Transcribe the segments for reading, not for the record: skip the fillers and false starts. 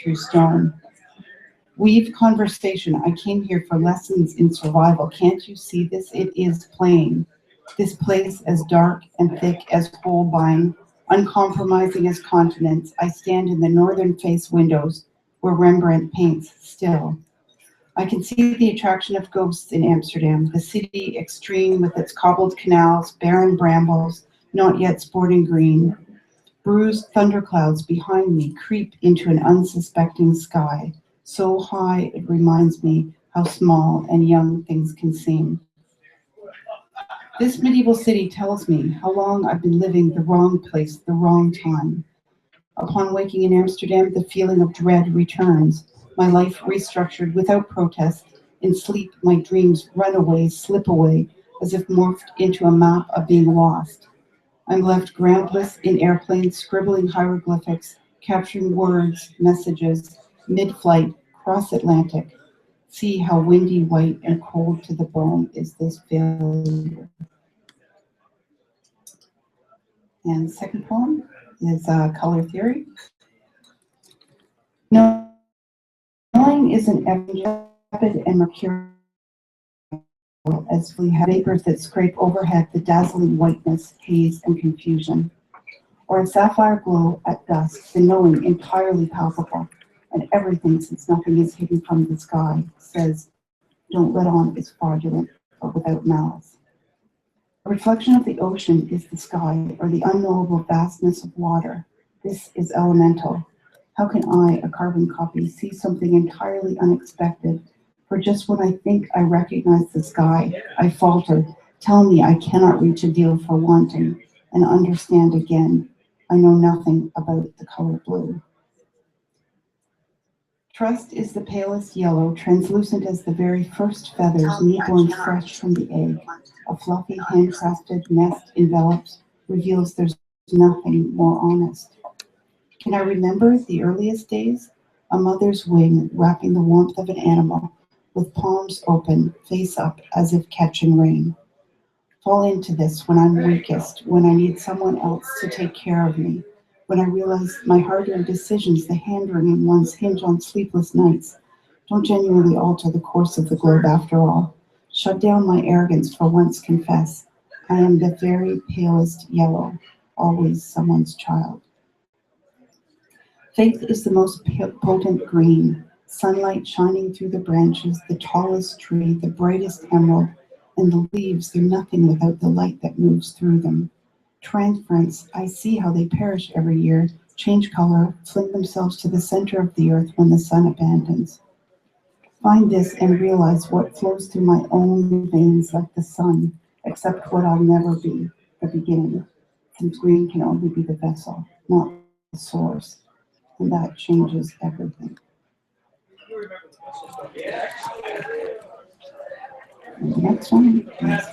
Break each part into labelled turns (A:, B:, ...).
A: through stone. Weave conversation. I came here for lessons in survival. Can't you see this? It is plain. This place as dark and thick as Holbein, uncompromising as continents. I stand in the northern face windows where Rembrandt paints still. I can see the attraction of ghosts in Amsterdam, the city extreme with its cobbled canals, barren brambles, not yet sporting green. Bruised thunderclouds behind me creep into an unsuspecting sky, so high it reminds me how small and young things can seem. This medieval city tells me how long I've been living the wrong place, the wrong time. Upon waking in Amsterdam, the feeling of dread returns. My life restructured without protest. In sleep, my dreams run away, slip away, as if morphed into a map of being lost. I'm left groundless in airplanes, scribbling hieroglyphics, capturing words, messages, mid-flight, cross-Atlantic. See how windy, white, and cold to the bone is this failure. And the second poem is Color Theory. Knowing is an rapid and mercurial as we have vapors that scrape overhead the dazzling whiteness, haze, and confusion. Or a sapphire glow at dusk, the knowing entirely palpable, and everything, since nothing is hidden from the sky, says, don't let on is fraudulent, but without malice. A reflection of the ocean is the sky, or the unknowable vastness of water. This is elemental. How can I, a carbon copy, see something entirely unexpected? For just when I think I recognize the sky, I falter. Tell me I cannot reach a deal for wanting, and understand again, I know nothing about the color blue. Trust is the palest yellow, translucent as the very first feathers, newborn fresh from the egg. A fluffy, handcrafted nest enveloped, reveals there's nothing more honest. Can I remember the earliest days? A mother's wing wrapping the warmth of an animal, with palms open, face up, as if catching rain. Fall into this when I'm weakest, when I need someone else to take care of me, when I realize my hard-earned decisions, the hand-wringing ones, hinge on sleepless nights, don't genuinely alter the course of the globe after all. Shut down my arrogance, for once confess, I am the very palest yellow, always someone's child. Faith is the most potent green, sunlight shining through the branches, the tallest tree, the brightest emerald, and the leaves, they're nothing without the light that moves through them. Transference, I see how they perish every year, change color, fling themselves to the center of the earth when the sun abandons. Find this and realize what flows through my own veins like the sun, except what I'll never be, the beginning, since green can only be the vessel, not the source, and that changes everything. And the next one is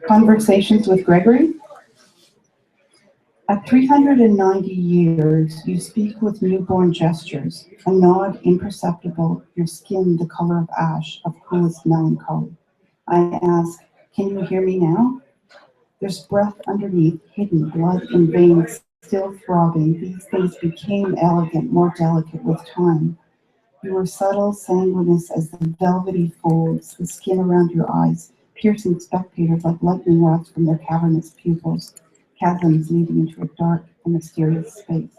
A: Conversations with Gregory. At 390 years, you speak with newborn gestures, a nod imperceptible, your skin the color of ash, of coolest melancholy. I ask, can you hear me now? There's breath underneath, hidden, blood in veins still throbbing. These things became elegant, more delicate with time. You were subtle, sanguineous as the velvety folds, the skin around your eyes, piercing spectators like lightning rods from their cavernous pupils, chasms leading into a dark and mysterious space.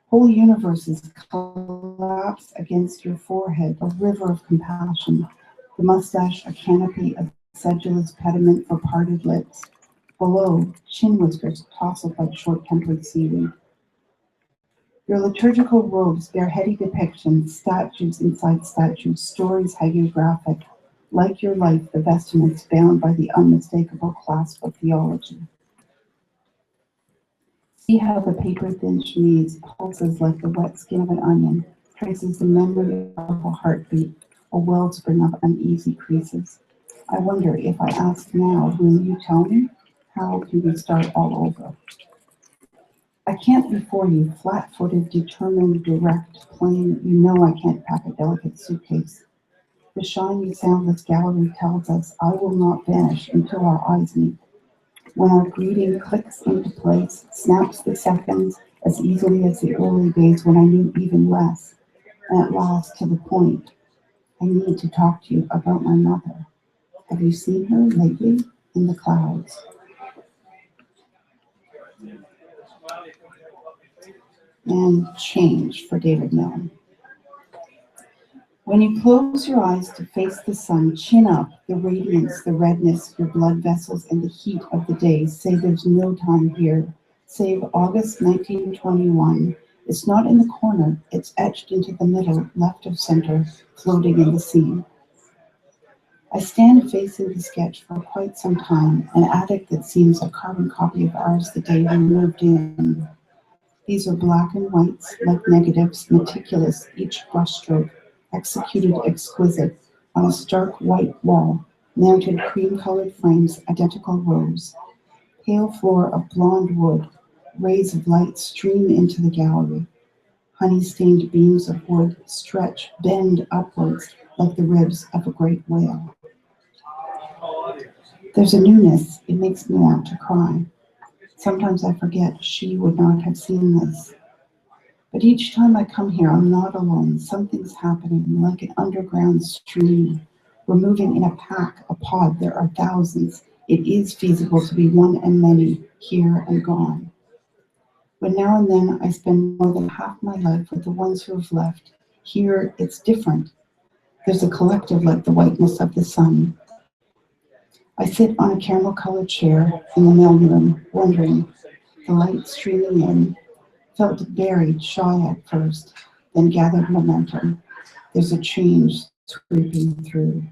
A: Whole universes collapse against your forehead, a river of compassion, the mustache a canopy of sedulous pediment for parted lips. Below, chin whiskers tousled like short-tempered seaweed. Your liturgical robes bear heady depictions, statues inside statues, stories hagiographic. Like your life, the vestments bound by the unmistakable clasp of theology. See how the paper-thin chemise pulses like the wet skin of an onion, traces the memory of a heartbeat, a wellspring of uneasy creases. I wonder if I ask now, will you tell me? How can we start all over? I can't before you, flat-footed, determined, direct, plain. You know I can't pack a delicate suitcase. The shiny, soundless gallery tells us I will not vanish until our eyes meet. When our greeting clicks into place, snaps the seconds, as easily as the early days when I knew even less. And at last, to the point, I need to talk to you about my mother. Have you seen her lately in the clouds? And change for David Milne. When you close your eyes to face the sun, chin up, the radiance, the redness, your blood vessels, and the heat of the day, say there's no time here. Save August 1921. It's not in the corner, it's etched into the middle, left of center, floating in the sea. I stand facing the sketch for quite some time, an attic that seems a carbon copy of ours the day we moved in. These are black and whites, like negatives, meticulous, each brushstroke, executed exquisite, on a stark white wall, mounted cream-colored frames, identical rows. Pale floor of blonde wood, rays of light stream into the gallery. Honey-stained beams of wood stretch, bend upwards like the ribs of a great whale. There's a newness, it makes me want to cry. Sometimes I forget she would not have seen this. But each time I come here, I'm not alone. Something's happening, like an underground stream. We're moving in a pack, a pod. There are thousands. It is feasible to be one and many, here and gone. But now and then, I spend more than half my life with the ones who have left. Here, it's different. There's a collective like the whiteness of the sun. I sit on a caramel-colored chair in the mail room, wondering, the light streaming in, felt buried, shy at first, then gathered momentum. There's a change sweeping through.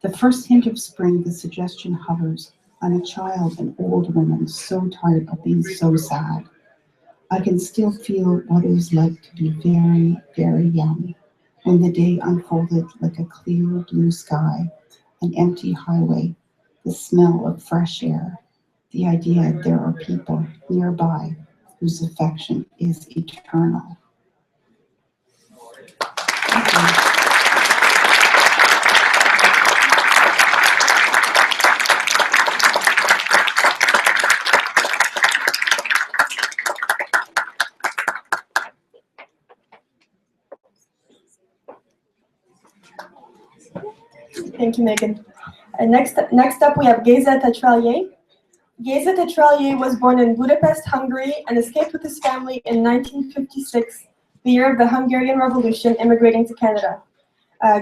A: The first hint of spring, the suggestion hovers on a child and old woman so tired of being so sad. I can still feel what it was like to be very, very young, when the day unfolded like a clear blue sky, an empty highway, the smell of fresh air, the idea there are people nearby whose affection is eternal.
B: Thank you, Megan. Next up, we have Geza Tetralier. Geza Tetralier was born in Budapest, Hungary, and escaped with his family in 1956, the year of the Hungarian Revolution, immigrating to Canada.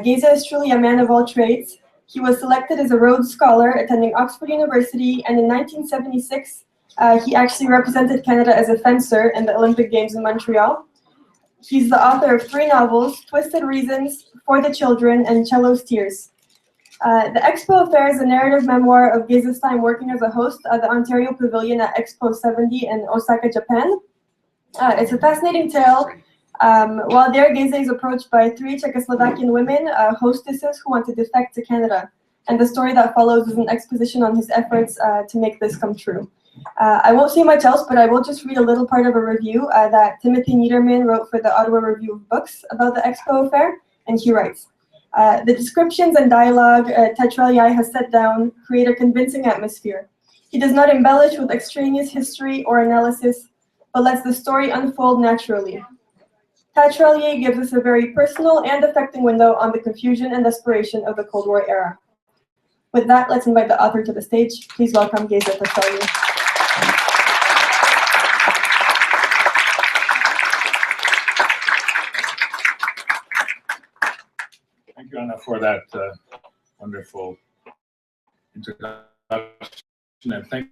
B: Geza is truly a man of all trades. He was selected as a Rhodes Scholar, attending Oxford University, and in 1976, he actually represented Canada as a fencer in the Olympic Games in Montreal. He's the author of 3 novels, Twisted Reasons, For the Children, and Cello's Tears. The Expo Affair is a narrative memoir of Geza's time working as a host at the Ontario Pavilion at Expo 70 in Osaka, Japan. It's a fascinating tale. While there, Geza is approached by 3 Czechoslovakian women, hostesses who want to defect to Canada. And the story that follows is an exposition on his efforts to make this come true. I won't say much else, but I will just read a little part of a review that Timothy Niederman wrote for the Ottawa Review of Books about the Expo Affair, and he writes, the descriptions and dialogue Tetralier has set down create a convincing atmosphere. He does not embellish with extraneous history or analysis, but lets the story unfold naturally. Tetralier gives us a very personal and affecting window on the confusion and desperation of the Cold War era. With that, let's invite the author to the stage. Please welcome Geza Tetralier.
C: Thank you, Anna, for that wonderful introduction, and thank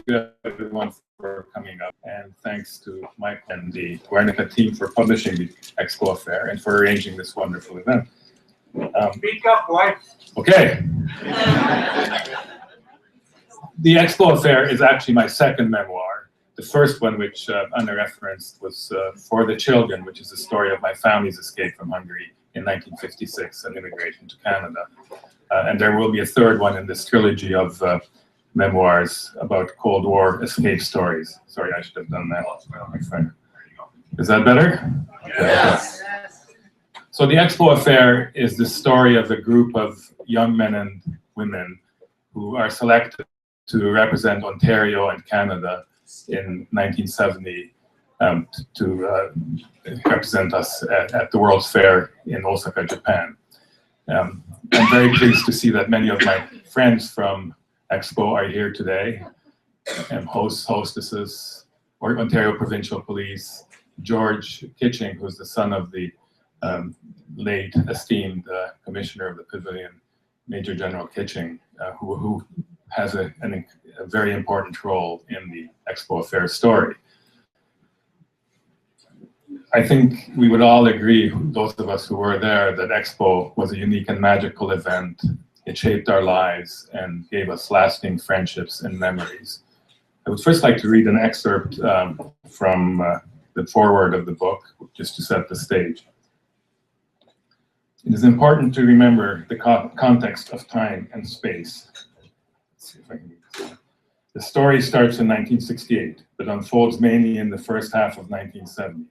C: you everyone for coming up, and thanks to Mike and the Guernica team for publishing the Expo Affair and for arranging this wonderful event.
D: Speak up, wife.
C: Okay. The Expo Affair is actually my second memoir. The first one, which Anna referenced, was For the Children, which is the story of my family's escape from Hungary in 1956 and immigration to Canada. And there will be a third one in this trilogy of memoirs about Cold War escape stories. Sorry, I should have done that. My friend. Is that better?
D: Yes.
C: So the Expo Affair is the story of a group of young men and women who are selected to represent Ontario and Canada in 1970 to represent us at the World's Fair in Osaka, Japan. I'm very pleased to see that many of my friends from Expo are here today, and hostesses, or Ontario Provincial Police, George Kitching, who's the son of the late esteemed commissioner of the pavilion, Major General Kitching, who has a very important role in the Expo Affair story. I think we would all agree, those of us who were there, that Expo was a unique and magical event. It shaped our lives and gave us lasting friendships and memories. I would first like to read an excerpt from the foreword of the book, just to set the stage. It is important to remember the context of time and space. Let's see if I can get this. The story starts in 1968, but unfolds mainly in the first half of 1970.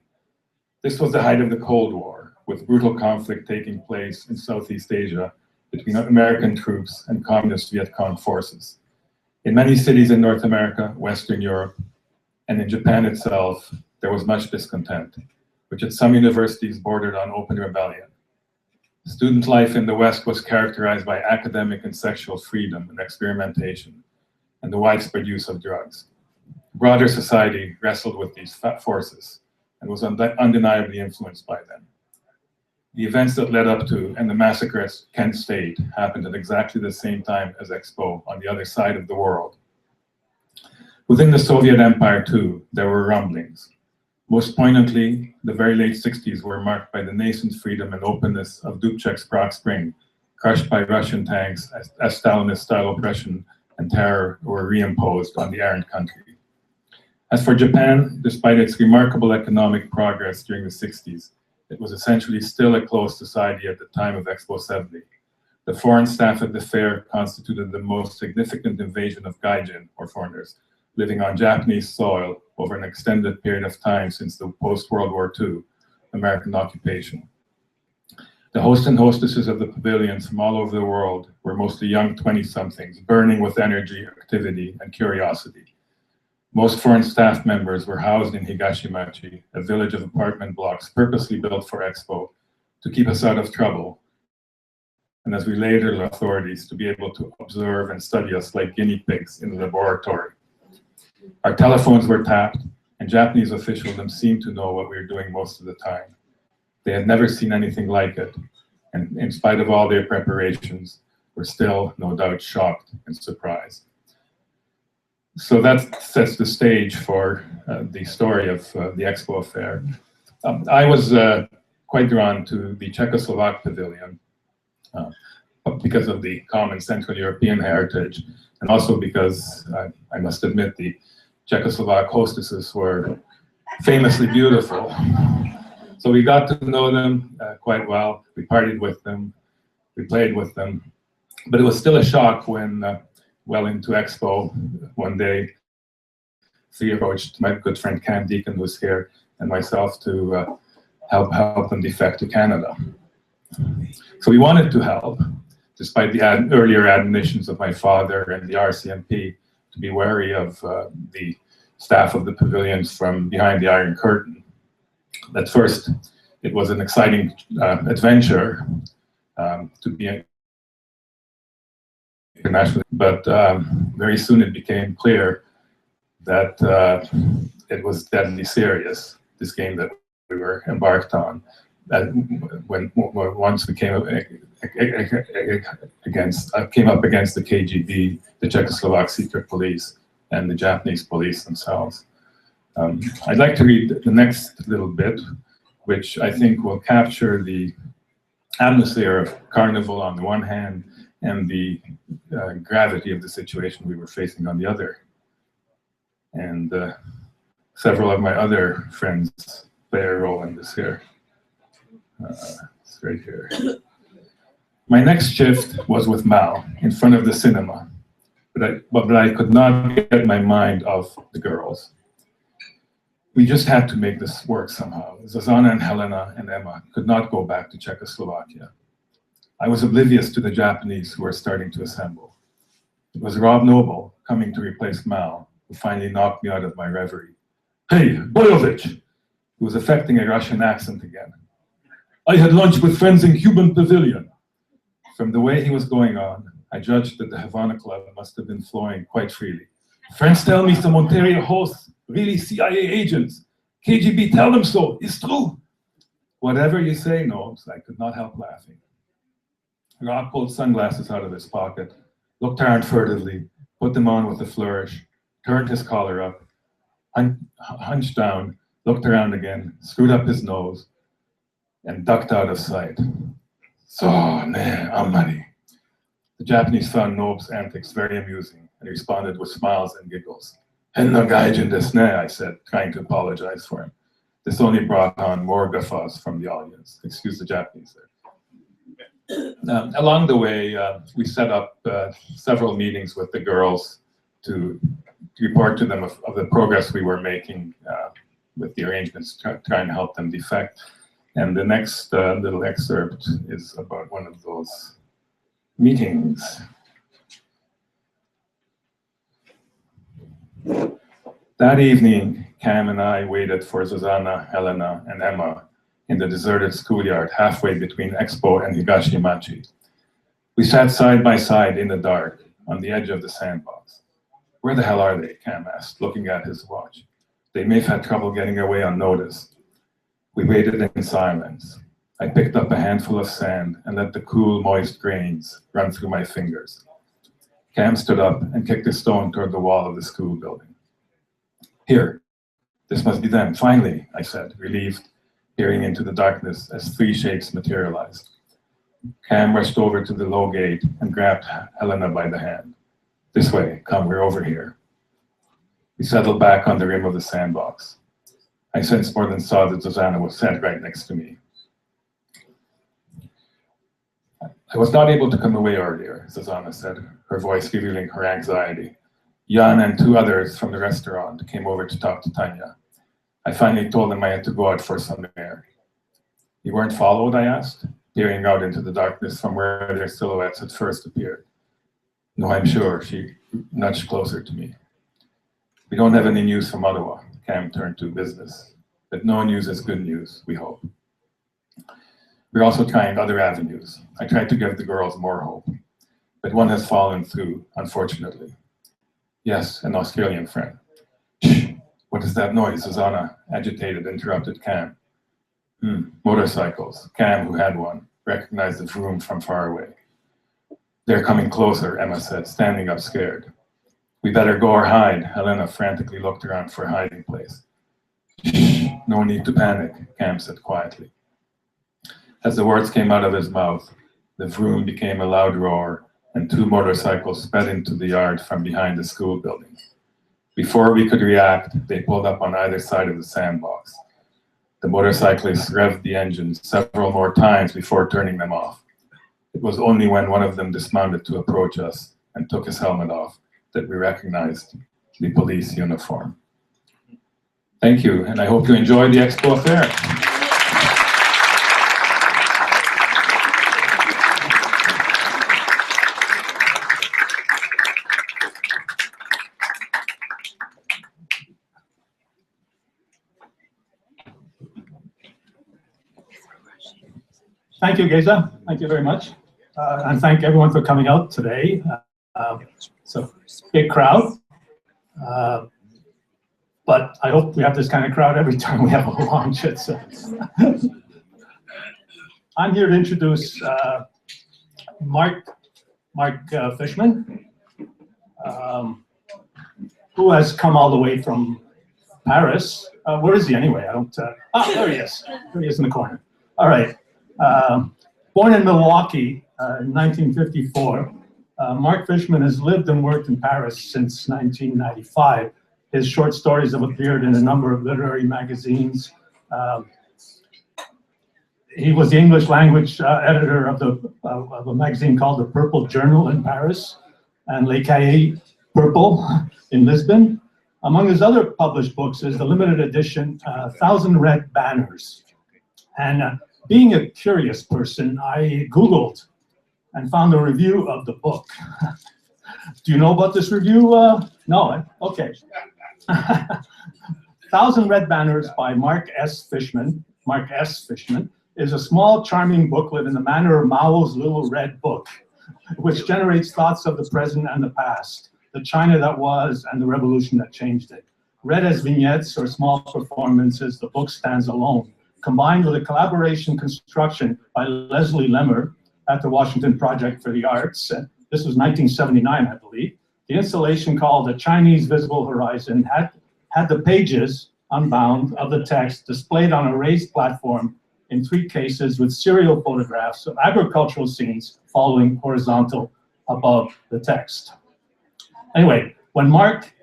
C: This was the height of the Cold War, with brutal conflict taking place in Southeast Asia between American troops and communist Viet Cong forces. In many cities in North America, Western Europe, and in Japan itself, there was much discontent, which at some universities bordered on open rebellion. Student life in the West was characterized by academic and sexual freedom and experimentation, and the widespread use of drugs. Broader society wrestled with these forces and was undeniably influenced by them. The events that led up to and the massacre at Kent State happened at exactly the same time as Expo on the other side of the world. Within the Soviet Empire, too, there were rumblings. Most poignantly, the very late 60s were marked by the nascent freedom and openness of Dubček's Prague Spring, crushed by Russian tanks as Stalinist-style oppression and terror were reimposed on the errant country. As for Japan, despite its remarkable economic progress during the 60s, it was essentially still a closed society at the time of Expo 70. The foreign staff at the fair constituted the most significant invasion of gaijin, or foreigners, living on Japanese soil over an extended period of time since the post-World War II American occupation. The hosts and hostesses of the pavilions from all over the world were mostly young 20-somethings, burning with energy, activity, and curiosity. Most foreign staff members were housed in Higashimachi, a village of apartment blocks purposely built for Expo to keep us out of trouble, and as we later learned, authorities to be able to observe and study us like guinea pigs in the laboratory. Our telephones were tapped, and Japanese officials seemed to know what we were doing most of the time. They had never seen anything like it, and in spite of all their preparations, were still, no doubt, shocked and surprised. So that sets the stage for the story of the Expo Affair. I was quite drawn to the Czechoslovak pavilion because of the common Central European heritage, and also because I must admit the Czechoslovak hostesses were famously beautiful. So we got to know them quite well. We partied with them, we played with them, but it was still a shock when well into Expo one day, we approached my good friend Cam Deacon, who's here, and myself to help them defect to Canada. So we wanted to help, despite the earlier admonitions of my father and the RCMP to be wary of the staff of the pavilions from behind the Iron Curtain. At first, it was an exciting adventure to be internationally, but very soon it became clear that it was deadly serious, this game that we were embarked on. That once we came up against the KGB, the Czechoslovak secret police, and the Japanese police themselves. I'd like to read the next little bit, which I think will capture the atmosphere of Carnival on the one hand, and the gravity of the situation we were facing on the other. And several of my other friends play a role in this here. It's right here. My next shift was with Mal in front of the cinema, but I could not get my mind off the girls. We just had to make this work somehow. Zuzana and Helena and Emma could not go back to Czechoslovakia. I was oblivious to the Japanese who were starting to assemble. It was Rob Noble coming to replace Mal, who finally knocked me out of my reverie. Hey, Boyovich! He was affecting a Russian accent again. I had lunch with friends in Cuban Pavilion. From the way he was going on, I judged that the Havana Club must have been flowing quite freely. Friends tell me some Ontario hosts, really CIA agents. KGB tell them so, it's true. Whatever you say, Nobes, I could not help laughing. Rob pulled sunglasses out of his pocket, looked around furtively, put them on with a flourish, turned his collar up, hunched down, looked around again, screwed up his nose, and ducked out of sight. So, ne, amari. The Japanese found Nob's antics very amusing and responded with smiles and giggles. Henna gaijin desu ne, I said, trying to apologize for him. This only brought on more guffaws from the audience. Excuse the Japanese there. Along the way, we set up several meetings with the girls to report to them of the progress we were making with the arrangements, trying to help them defect. And the next little excerpt is about one of those meetings. That evening, Cam and I waited for Zuzana, Helena, and Emma in the deserted schoolyard halfway between Expo and Higashimachi. We sat side by side in the dark on the edge of the sandbox. Where the hell are they? Cam asked, looking at his watch. They may have had trouble getting away unnoticed. We waited in silence. I picked up a handful of sand and let the cool, moist grains run through my fingers. Cam stood up and kicked a stone toward the wall of the school building. Here, this must be them, finally, I said, relieved, peering into the darkness as three shapes materialized. Cam rushed over to the low gate and grabbed Helena by the hand. This way, come, we're over here. We settled back on the rim of the sandbox. I sensed more than saw that Zuzana was sat right next to me. I was not able to come away earlier, Zuzana said, her voice revealing her anxiety. Jan and two others from the restaurant came over to talk to Tanya. I finally told them I had to go out for some air. You weren't followed, I asked, peering out into the darkness from where their silhouettes had first appeared. No, I'm sure, she nudged closer to me. We don't have any news from Ottawa. Cam turned to business. But no news is good news, we hope. We're also trying other avenues. I tried to give the girls more hope, but one has fallen through, unfortunately. Yes, an Australian friend. Shh, what is that noise? Zuzana, agitated, interrupted Cam. Motorcycles. Cam, who had one, recognized the vroom from far away. They're coming closer, Emma said, standing up scared. We better go or hide. Helena frantically looked around for a hiding place. Shh, no need to panic, Cam said quietly. As the words came out of his mouth, the vroom became a loud roar, and two motorcycles sped into the yard from behind the school building. Before we could react, they pulled up on either side of the sandbox. The motorcyclists revved the engines several more times before turning them off. It was only when one of them dismounted to approach us and took his helmet off that we recognized the police uniform. Thank you, and I hope you enjoyed the Expo Affair.
E: Thank you, Geza. Thank you very much. And thank everyone for coming out today. It's a big crowd. But I hope we have this kind of crowd every time we have a launch. I'm here to introduce Mark Fishman, who has come all the way from Paris. Where is he anyway? I don't. There he is. There he is in the corner. All right. Born in Milwaukee in 1954, Mark Fishman has lived and worked in Paris since 1995. His short stories have appeared in a number of literary magazines. He was the English language editor of a magazine called The Purple Journal in Paris and Les Cahiers Purple in Lisbon. Among his other published books is the limited edition 1,000 Red Banners. And being a curious person, I Googled and found a review of the book. Do you know about this review? No, okay. Thousand Red Banners by Mark S. Fishman. Mark S. Fishman is a small, charming booklet in the manner of Mao's Little Red Book, which generates thoughts of the present and the past, the China that was and the revolution that changed it. Read as vignettes or small performances, the book stands alone, combined with a collaboration construction by Leslie Lemmer at the Washington Project for the Arts. This was 1979, I believe. The installation, called The Chinese Visible Horizon, had the pages, unbound, of the text displayed on a raised platform in 3 cases with serial photographs of agricultural scenes following horizontal above the text. Anyway, when Mark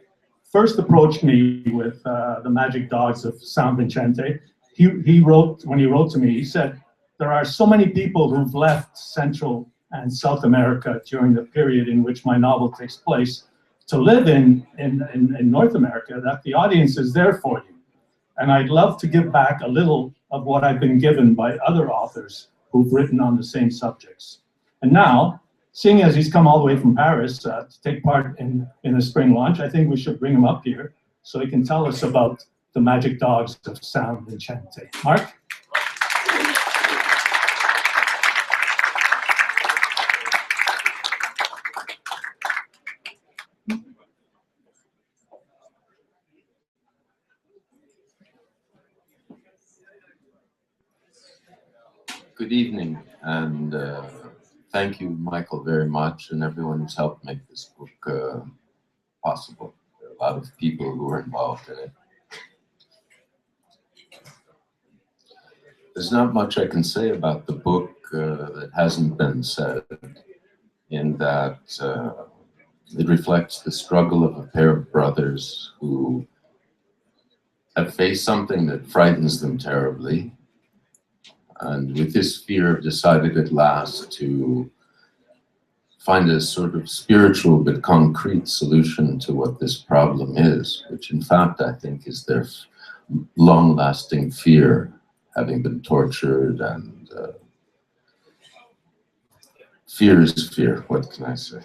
E: first approached me with the Magic Dogs of San Vicente, when he wrote to me, he said, there are so many people who've left Central and South America during the period in which my novel takes place to live in North America that the audience is there for you. And I'd love to give back a little of what I've been given by other authors who've written on the same subjects. And now, seeing as he's come all the way from Paris to take part in the spring launch, I think we should bring him up here so he can tell us about the Magic Dogs of San Vicente. Mark?
F: Good evening, and thank you, Michael, very much, and everyone who's helped make this book possible. There are a lot of people who are involved in it. There's not much I can say about the book that hasn't been said, in that it reflects the struggle of a pair of brothers who have faced something that frightens them terribly, and with this fear have decided at last to find a sort of spiritual but concrete solution to what this problem is, which in fact I think is their long-lasting fear, having been tortured, and fear is fear, what can I say?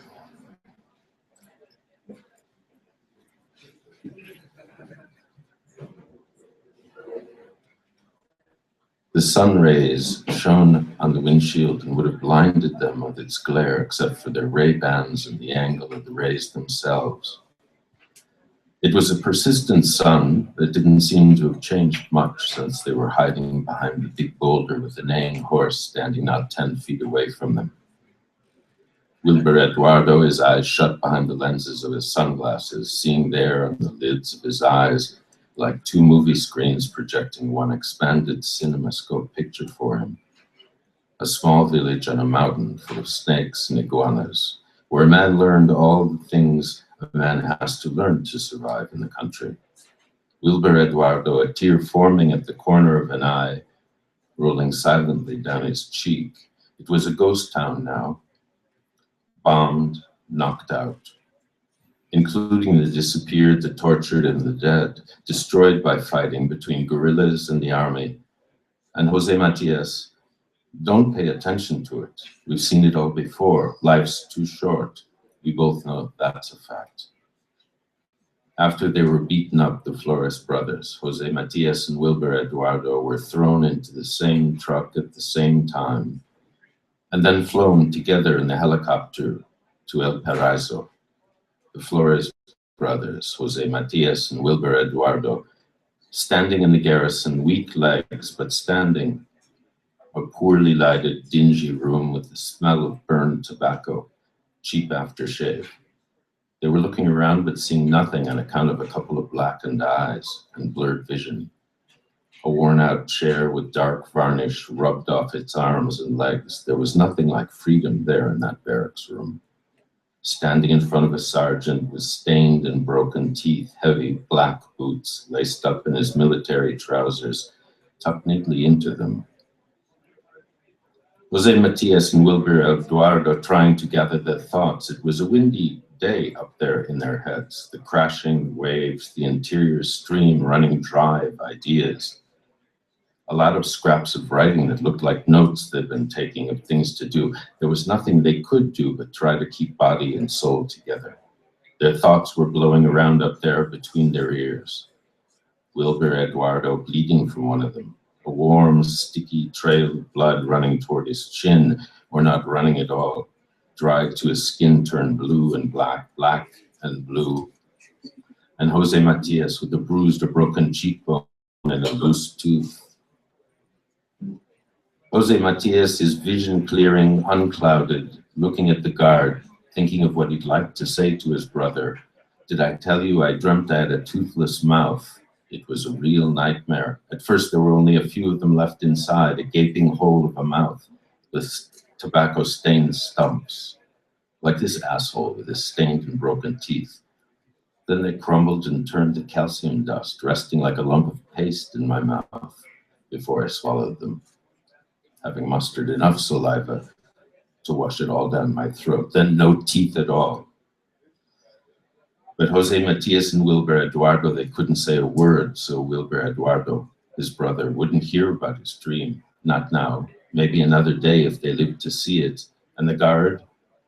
F: The sun rays shone on the windshield and would have blinded them with its glare, except for their ray bands and the angle of the rays themselves. It was a persistent sun that didn't seem to have changed much since they were hiding behind the big boulder with the neighing horse standing not 10 feet away from them. Wilbur Eduardo, his eyes shut behind the lenses of his sunglasses, seeing there on the lids of his eyes like 2 movie screens projecting one expanded cinemascope picture for him. A small village on a mountain full of snakes and iguanas, where a man learned all the things a man has to learn to survive in the country. Wilbur Eduardo, a tear forming at the corner of an eye, rolling silently down his cheek. It was a ghost town now, bombed, knocked out, including the disappeared, the tortured, and the dead, destroyed by fighting between guerrillas and the army. And Jose Matias, don't pay attention to it. We've seen it all before. Life's too short. We both know that's a fact. After they were beaten up, the Flores brothers, Jose Matias and Wilbur Eduardo, were thrown into the same truck at the same time, and then flown together in the helicopter to El Paraiso. The Flores brothers, Jose Matias and Wilbur Eduardo, standing in the garrison, weak legs, but standing, a poorly lighted, dingy room with the smell of burned tobacco, cheap aftershave. They were looking around but seeing nothing on account of a couple of blackened eyes and blurred vision. A worn-out chair with dark varnish rubbed off its arms and legs. There was nothing like freedom there in that barracks room. Standing in front of a sergeant with stained and broken teeth, heavy black boots laced up in his military trousers, tucked neatly into them. Jose Matias and Wilbur Eduardo trying to gather their thoughts. It was a windy day up there in their heads, the crashing waves, the interior stream running dry of ideas. A lot of scraps of writing that looked like notes they'd been taking of things to do. There was nothing they could do but try to keep body and soul together. Their thoughts were blowing around up there between their ears. Wilbur Eduardo bleeding from one of them, a warm, sticky trail of blood running toward his chin, or not running at all, dry to his skin turned blue and black, black and blue. And Jose Matias with a bruised or broken cheekbone and a loose tooth. Jose Matias, his vision clearing, unclouded, looking at the guard, thinking of what he'd like to say to his brother. Did I tell you I dreamt I had a toothless mouth? It was a real nightmare. At first there were only a few of them left inside, a gaping hole of a mouth with tobacco-stained stumps, like this asshole with his stained and broken teeth. Then they crumbled and turned to calcium dust, resting like a lump of paste in my mouth before I swallowed them, having mustered enough saliva to wash it all down my throat. Then no teeth at all. But Jose Matias and Wilbur Eduardo, they couldn't say a word, so Wilbur Eduardo, his brother, wouldn't hear about his dream. Not now. Maybe another day if they lived to see it. And the guard,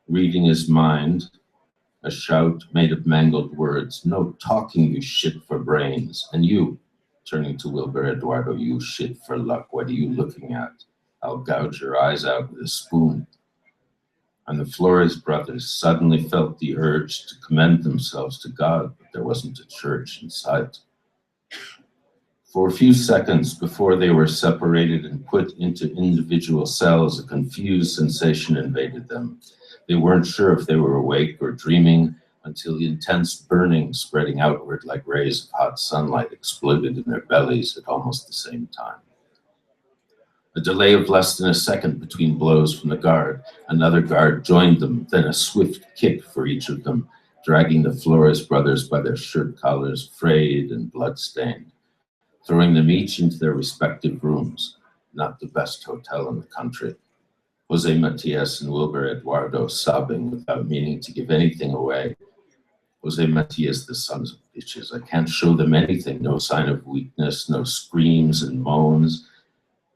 F: reading his mind, a shout made of mangled words. No talking, you shit for brains. And you, turning to Wilbur Eduardo, you shit for luck. What are you looking at? I'll gouge your eyes out with a spoon. And the Flores brothers suddenly felt the urge to commend themselves to God, but there wasn't a church in sight. For a few seconds before they were separated and put into individual cells, a confused sensation invaded them. They weren't sure if they were awake or dreaming until the intense burning spreading outward like rays of hot sunlight exploded in their bellies at almost the same time. A delay of less than a second between blows from the guard. Another guard joined them, then a swift kick for each of them, dragging the Flores brothers by their shirt collars, frayed and blood-stained, throwing them each into their respective rooms, not the best hotel in the country. Jose Matias and Wilbur Eduardo sobbing without meaning to give anything away. Jose Matias, the sons of bitches, I can't show them anything, no sign of weakness, no screams and moans.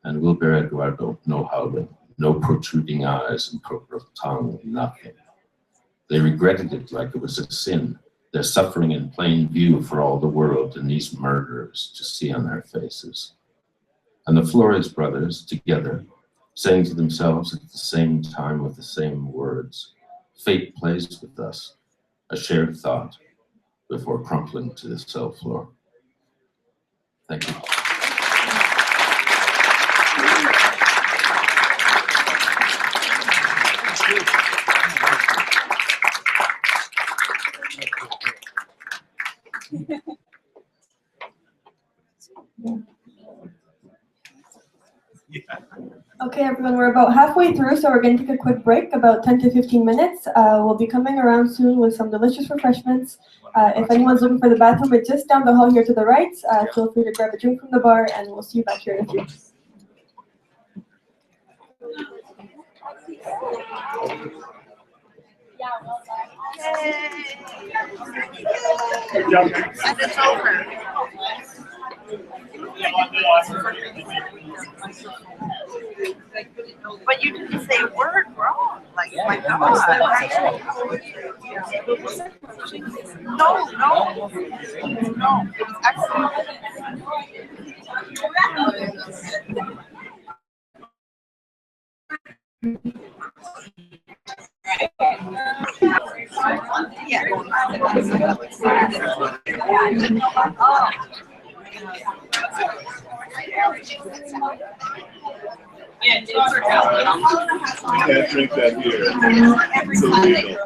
F: And Wilbur Eduardo, no howling, no protruding eyes and purple tongue, nothing. They regretted it like it was a sin, their suffering in plain view for all the world and these murderers to see on their faces. And the Flores brothers, together, saying to themselves at the same time with the same words, fate plays with us, a shared thought, before crumpling to the cell floor. Thank you.
B: Okay, everyone, we're about halfway through, so we're going to take a quick break, about 10 to 15 minutes. We'll be coming around soon with some delicious refreshments. If anyone's looking for the bathroom, it's just down the hall here to the right. Feel free to grab a drink from the bar, and we'll see you back here in a few.
G: And it's over. But you didn't say a word wrong. Like, my God. No. No, it was excellent. Yeah.
D: You can't drink that here. It's illegal.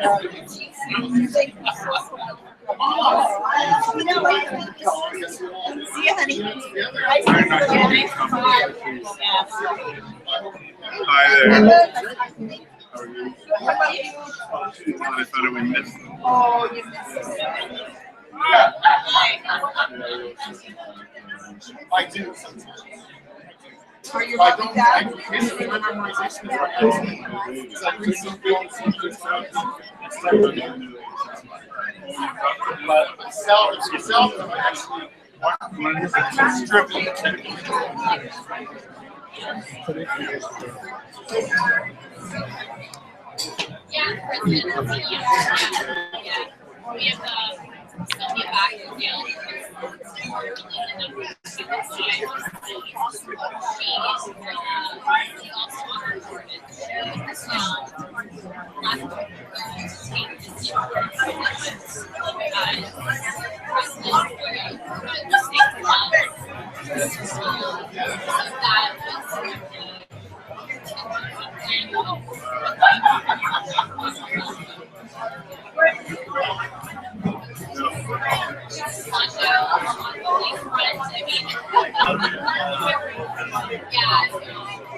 G: See you, honey.
D: Hi there. How are you? I thought we missed them.
G: Oh, you missed it.
D: I do.
G: Are you loving that?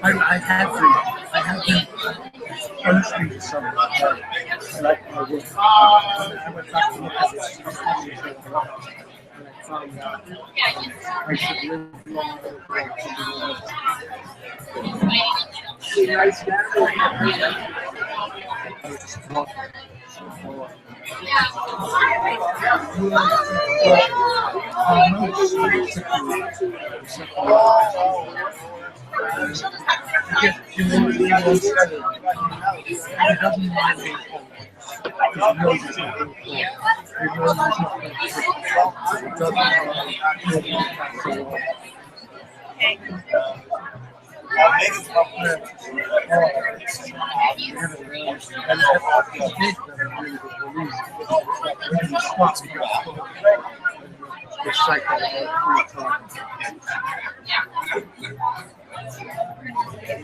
H: I have been hosting some like my work. I went back to look at this and I found out I should live longer.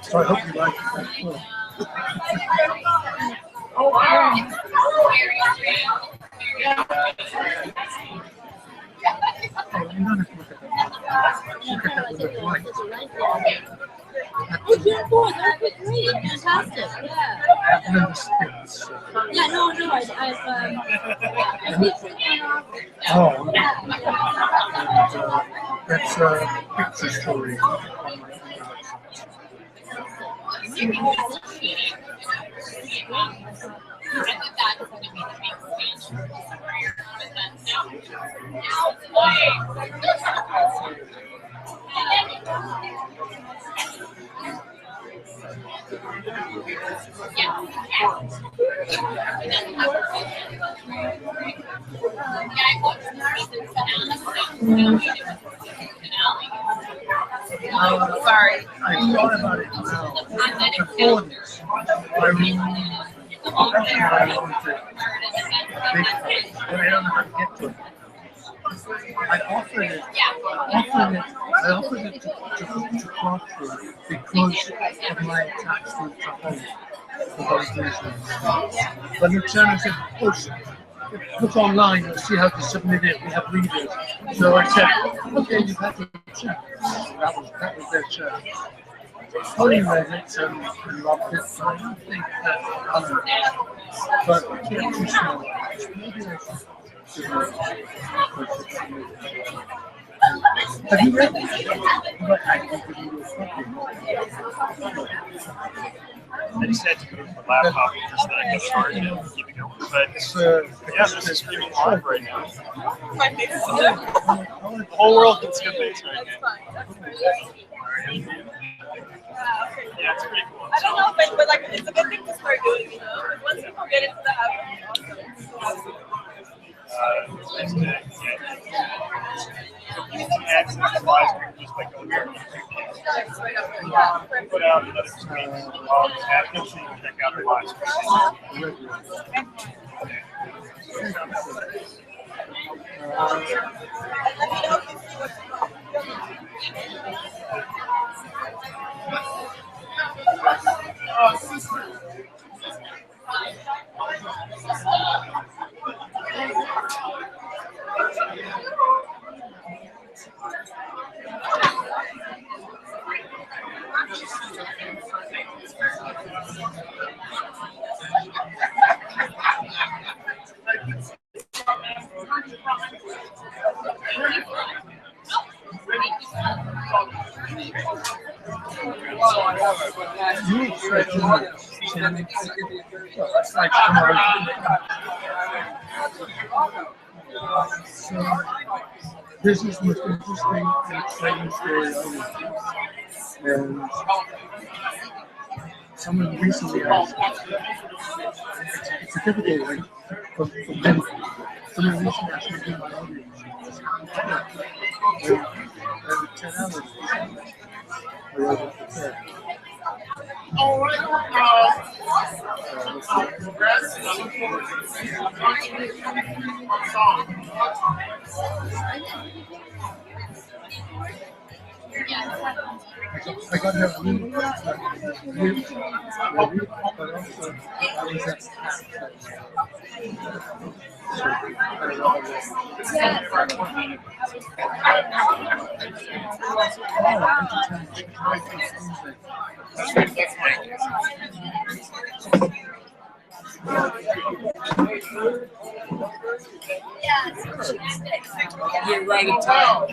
H: So I hope you like it.
G: Oh, wow.
H: Oh, you don't have to look at that. Look at that with the light.
I: Oh, yeah, boy, that would be great. Fantastic. Yeah.
H: And then the sticks.
I: Yeah, no, I've
H: Oh, that's a picture story on my
G: Sorry.
H: I thought about it now. Before this, I really wanted big fish, but I don't know how to get to it. I offered it to Proctor because of my attachment to home for those reasons. But the channel said, push, look online and see how to submit it. We have readers. So I said, okay, you've had to check. That was their check. Tony read it and loved it, so I don't think that's other. But it's not too small. Maybe I should give it Have you read it? But I think it was
J: I just had to go to the laptop just then I got started and keep it going. But yeah, this is pretty live right now. The whole world can skip things right now. Yeah, it's pretty cool.
B: I don't know, but like it's a good thing to start doing, you know. Like, once people get into the habit.
J: It's nice to add some slides just by going here. Put out another screen. Add so you can check out the live
H: It's like tomorrow. So, this is the most interesting and exciting story I read. And someone recently asked, it's a difficult one for many. Someone recently asked me to do my audience. And 10 hours. I wrote it for 10. I got no room, but also I was at
K: You're right in time.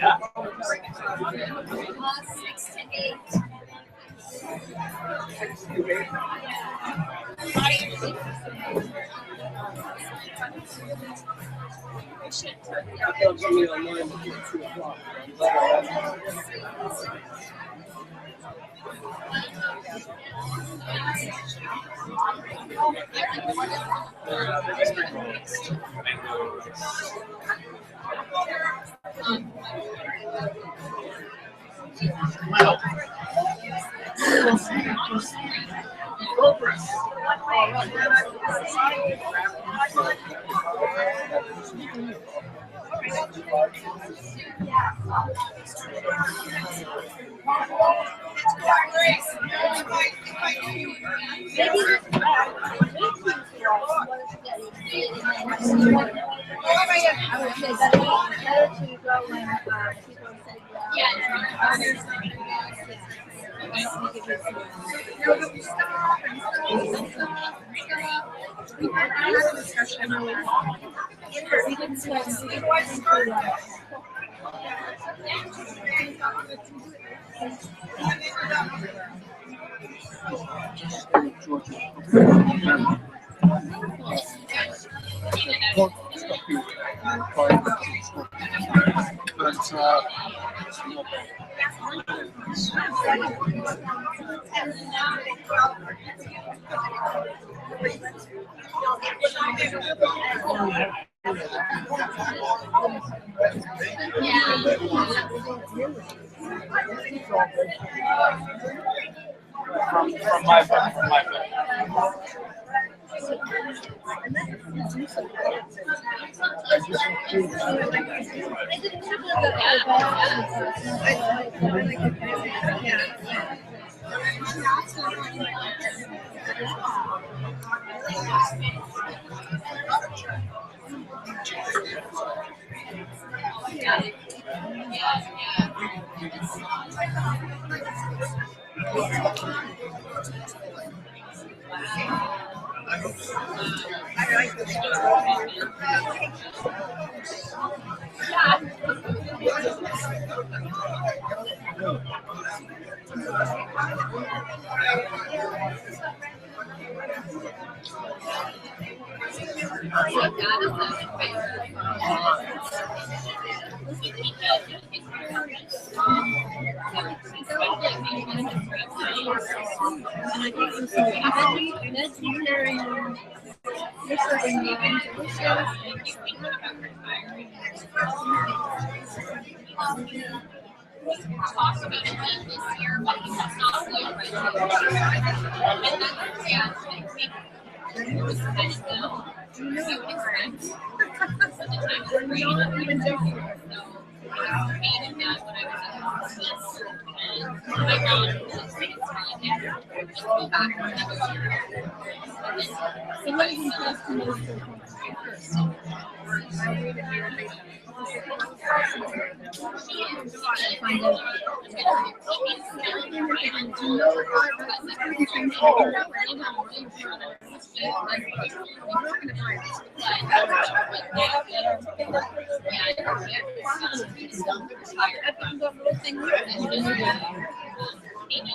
K: From my book.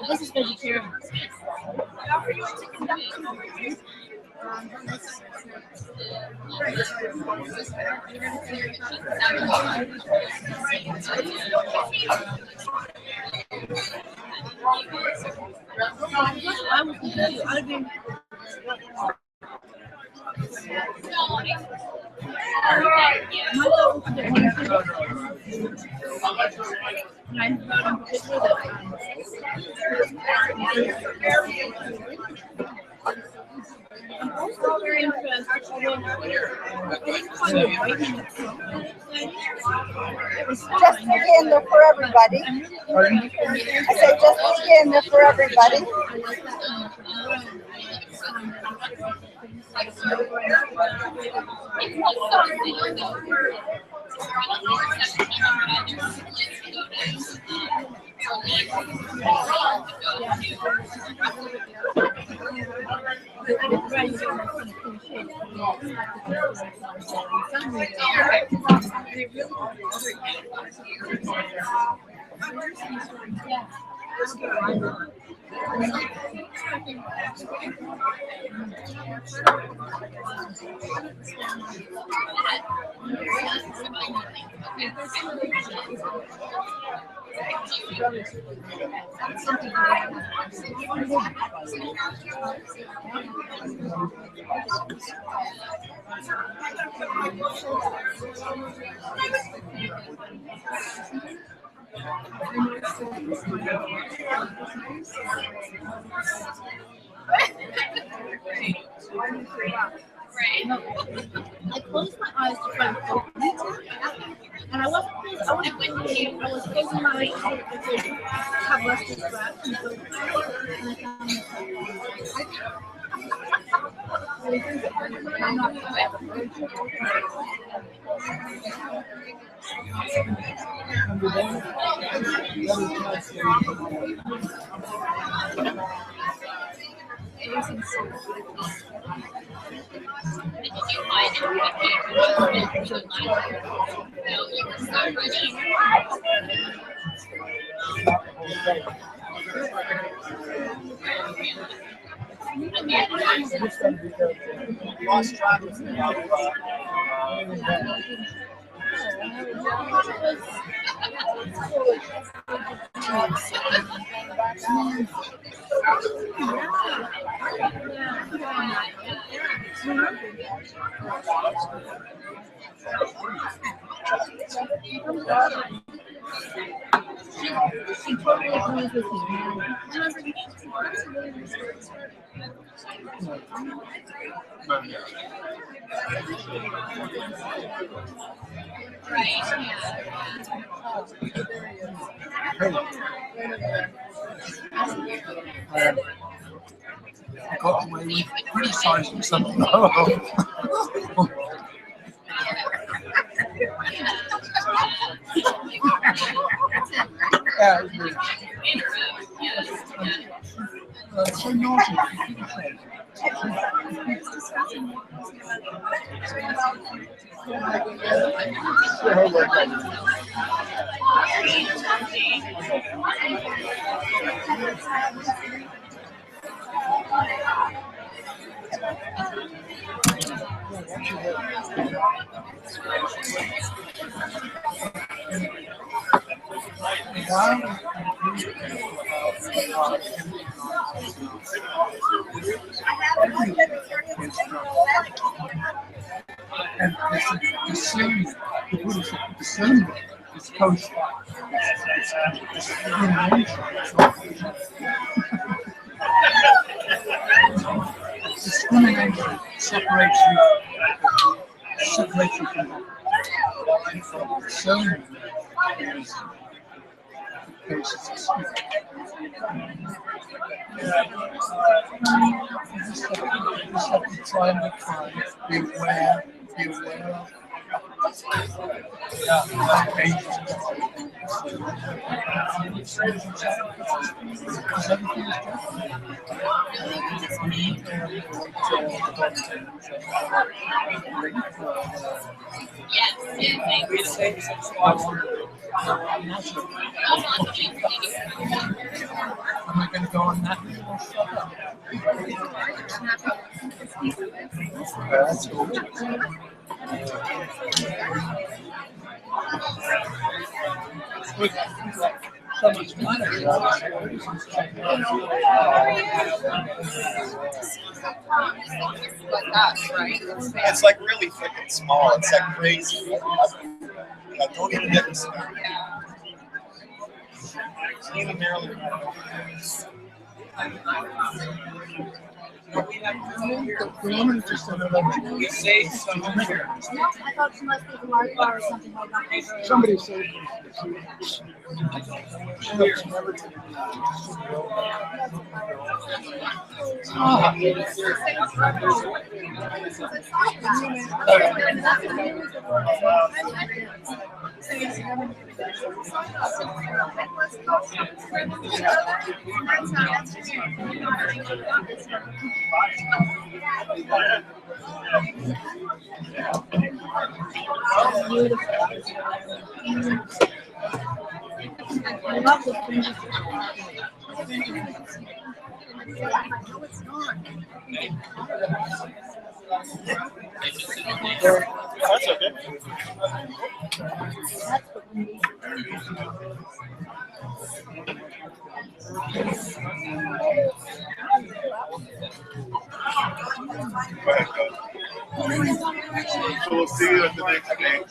I: This is vegetarian. I would continue. I'd be. I'm also very interested
G: Just in there for everybody. I said just in there for everybody.
I: I closed my eyes to try to focus, and I wasn't closing. I was closing my eyes to have less distraction. So, and I found
H: Lost track of
I: she totally agrees with you.
H: I got away with criticizing something. Yeah, it was so naughty. And discernment is kosher. Discrimination separates you from discernment is the basis of spirit. You just have to try and look for it, be aware of. Am I going to go on that? That's cool. So much money.
D: It's like really thick and small. It's like crazy. I don't even get this. Even Maryland.
K: You say something.
I: I thought she must be the large bar or something like that.
H: Somebody said
I: I love this thing.
D: That's okay. Go ahead, so we'll see you at the next game.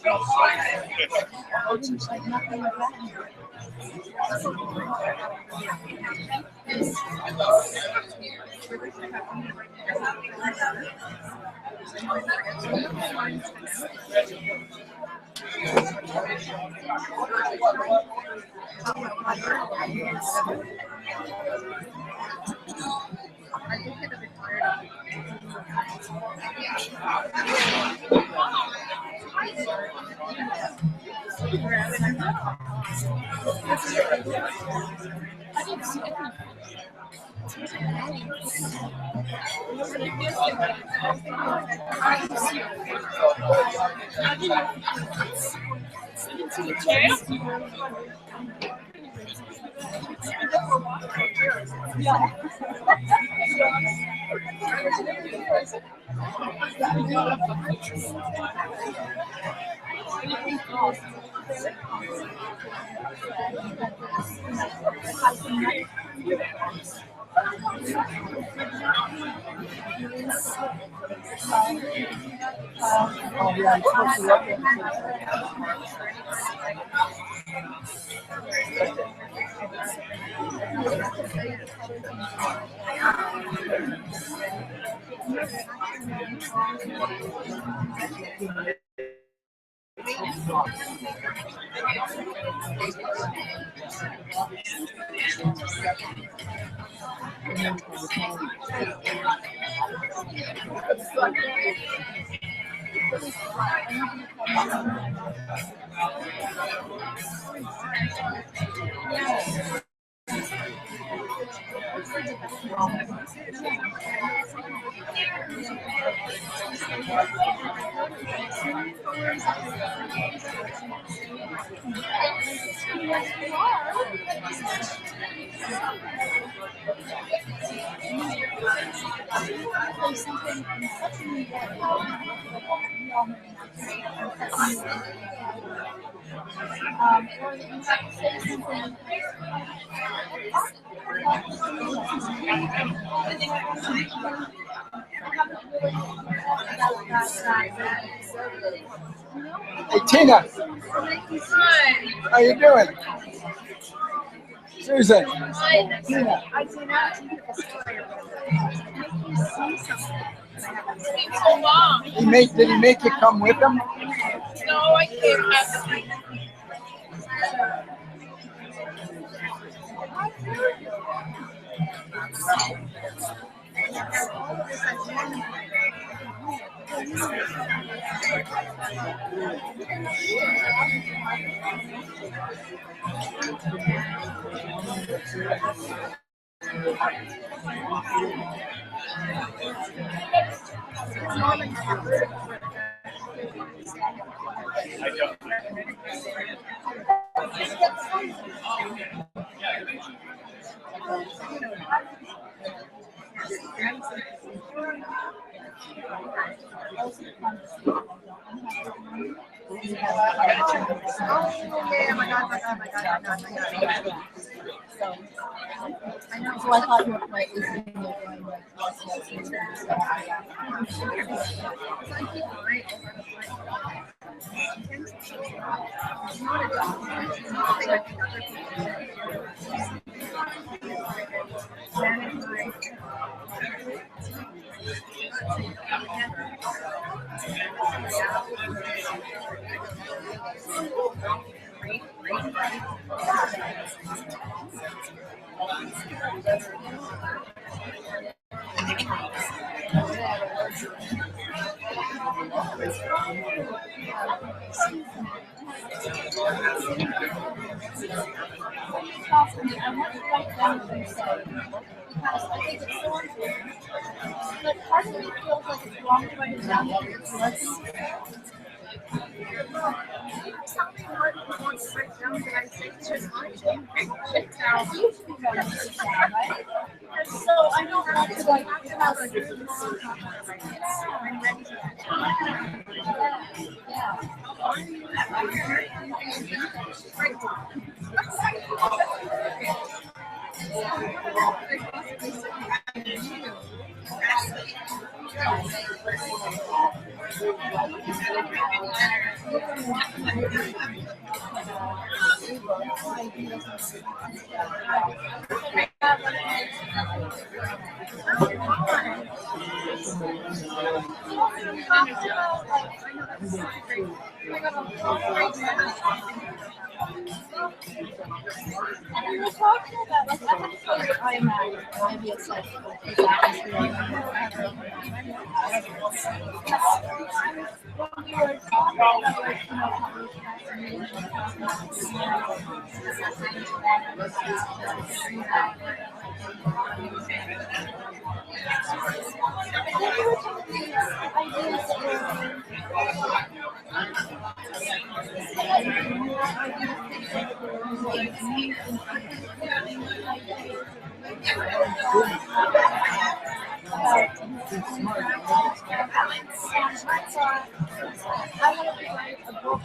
H: Hey Tina, how you doing? Susan. Tina.
I: So long.
H: Did he make you come with him?
I: No, I came after. So I thought you were like, I want to write down what you said because I think it's so important. But part of me feels like it's wrong to write it down because it's lessons. Something hard to want to write down that I think is just watching. Now, you should be writing this down, right? And so I don't want to like have a good long conversation. I'm ready for that. Yeah. We were talking about, like, I have to go to IMAX, maybe it's like, when we were talking about, like, you know, I want to write a book.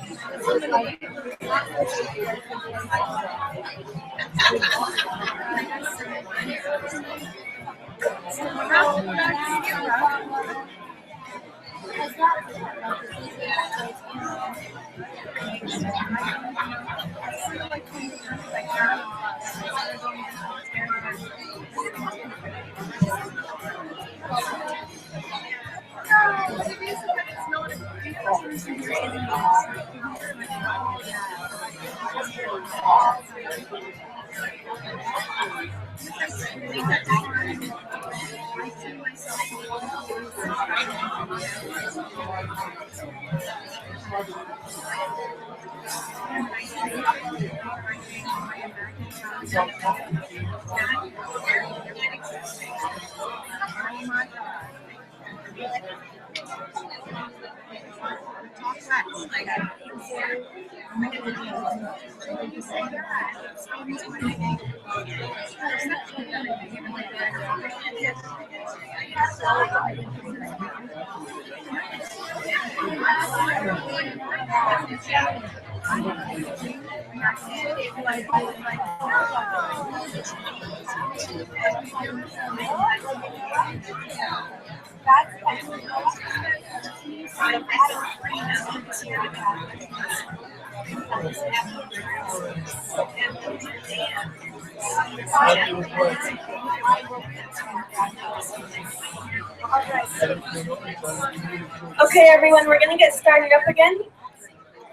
I: Okay, everyone, we're going to get started up again.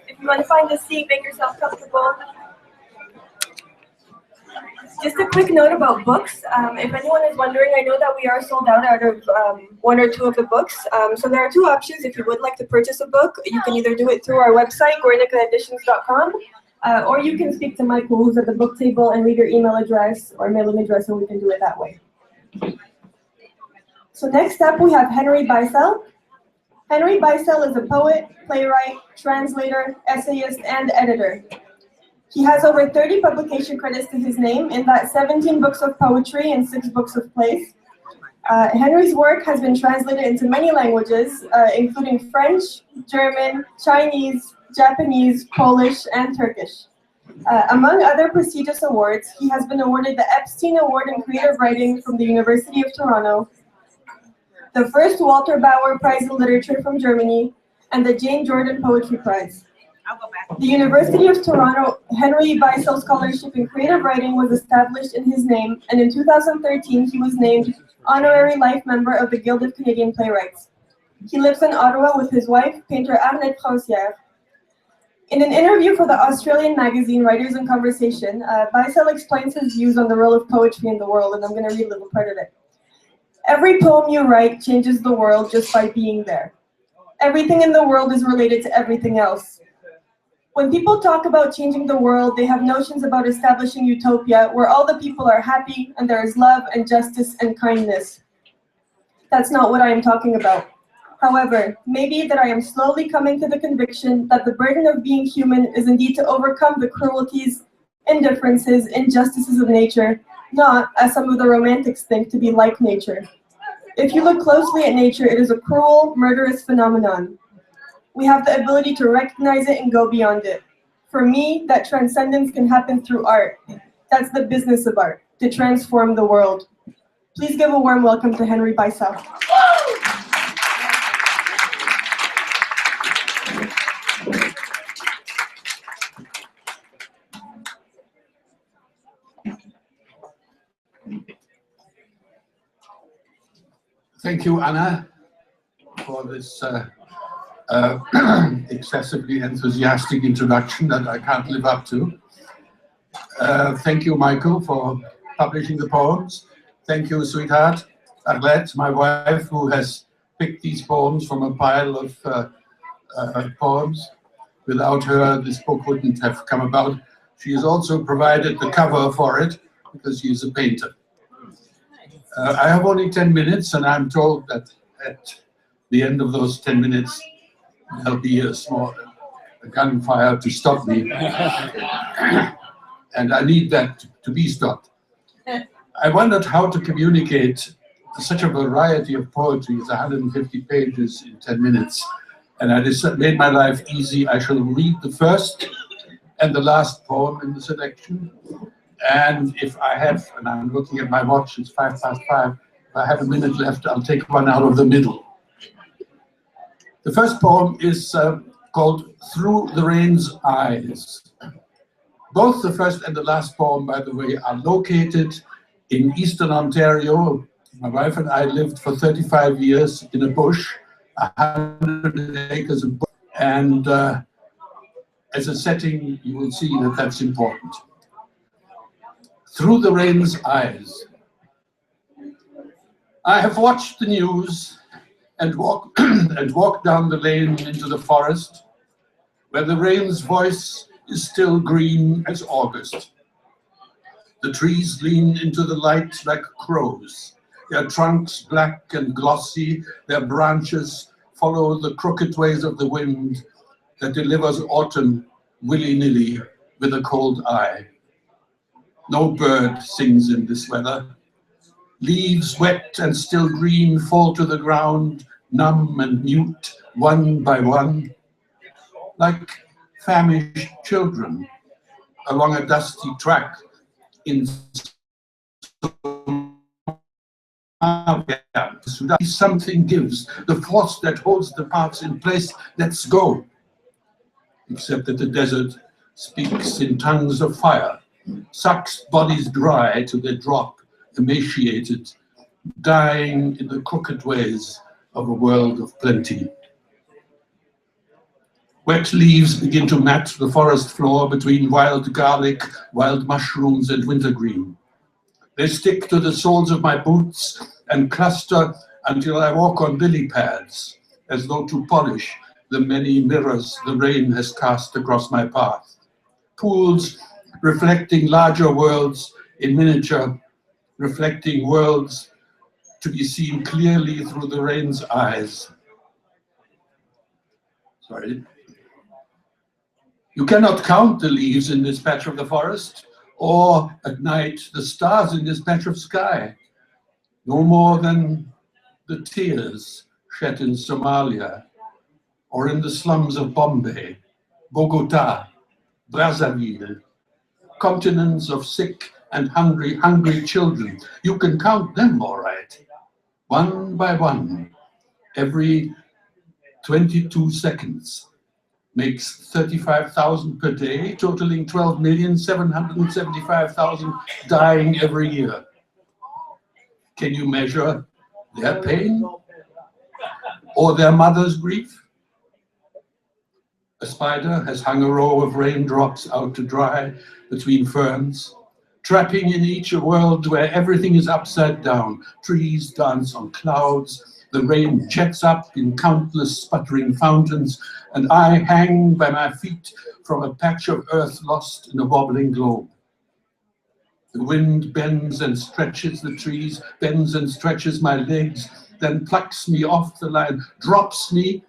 I: If you want to find a seat, make yourself comfortable. Just a quick note about books. If anyone is wondering, I know that we are sold out of one or two of the books. So there are two options. If you would like to purchase a book, you can either do it through our website, guernicaeditions.com, or you can speak to Michael, who's at the book table, and leave your email address or mailing address, and we can do it that way. So next up, we have Henry Beisel. Henry Beisel is a poet, playwright, translator, essayist, and editor.
B: He has over 30 publication credits to his name, in that 17 books of poetry and 6 books of plays. Henry's work has been translated into many languages, including French, German, Chinese, Japanese, Polish, and Turkish. Among other prestigious awards, he has been awarded the Epstein Award in Creative Writing from the University of Toronto, the first Walter Bauer Prize in Literature from Germany, and the Jane Jordan Poetry Prize. The University of Toronto Henry Beisel Scholarship in Creative Writing was established in his name, and in 2013 he was named Honorary Life Member of the Guild of Canadian Playwrights. He lives in Ottawa with his wife, painter Arlette Francière. In an interview for the Australian magazine Writers in Conversation, Beisel explains his views on the role of poetry in the world, and I'm going to read a little part of it. Every poem you write changes the world just by being there. Everything in the world is related to everything else. When people talk about changing the world, they have notions about establishing utopia where all the people are happy and there is love and justice and kindness. That's not what I am talking about. However, maybe that I am slowly coming to the conviction that the burden of being human is indeed to overcome the cruelties, indifferences, injustices of nature, not, as some of the romantics think, to be like nature. If you look closely at nature, it is a cruel, murderous phenomenon. We have the ability to recognize it and go beyond it. For me, that transcendence can happen through art. That's the business of art, to transform the world. Please give a warm welcome to Henry Beisel.
L: Thank you, Anna, for this excessively enthusiastic introduction that I can't live up to. Thank you, Michael, for publishing the poems. Thank you, sweetheart, Arlette, my wife, who has picked these poems from a pile of poems. Without her, this book wouldn't have come about. She has also provided the cover for it, because she is a painter. I have only 10 minutes, and I'm told that at the end of those 10 minutes, there'll be a gunfire to stop me. And I need that to be stopped. I wondered how to communicate such a variety of poetry, it's 150 pages in 10 minutes. And I just made my life easy. I shall read the first and the last poem in the selection. And if I have, and I'm looking at my watch, it's 5:05, if I have a minute left, I'll take one out of the middle. The first poem is called Through the Rain's Eyes. Both the first and the last poem, by the way, are located in Eastern Ontario. My wife and I lived for 35 years in a bush, 100 acres of bush, and as a setting, you will see that that's important. Through the Rain's Eyes. I have watched the news and walked down the lane into the forest, where the rain's voice is still green as August. The trees lean into the light like crows, their trunks black and glossy, their branches follow the crooked ways of the wind that delivers autumn willy-nilly with a cold eye. No bird sings in this weather. Leaves wet and still green fall to the ground, numb and mute, one by one, like famished children along a dusty track in Sudan. Something gives, the force that holds the parts in place, let's go. Except that the desert speaks in tongues of fire, sucks bodies dry till they drop, emaciated, dying in the crooked ways of a world of plenty. Wet leaves begin to mat the forest floor between wild garlic, wild mushrooms, and wintergreen. They stick to the soles of my boots and cluster until I walk on lily pads, as though to polish the many mirrors the rain has cast across my path. Pools reflecting larger worlds in miniature, reflecting worlds to be seen clearly through the rain's eyes. Sorry. You cannot count the leaves in this patch of the forest, or at night the stars in this patch of sky, no more than the tears shed in Somalia, or in the slums of Bombay, Bogota, Brazzaville, continents of sick and hungry children. You can count them all right, one by one. Every 22 seconds makes 35,000 per day, totaling 12,775,000 dying every year. Can you measure their pain or their mother's grief? A spider has hung a row of raindrops out to dry between ferns, trapping in each a world where everything is upside down. Trees dance on clouds, the rain jets up in countless sputtering fountains, and I hang by my feet from a patch of earth lost in a wobbling globe. The wind bends and stretches the trees, bends and stretches my legs, then plucks me off the line, drops me.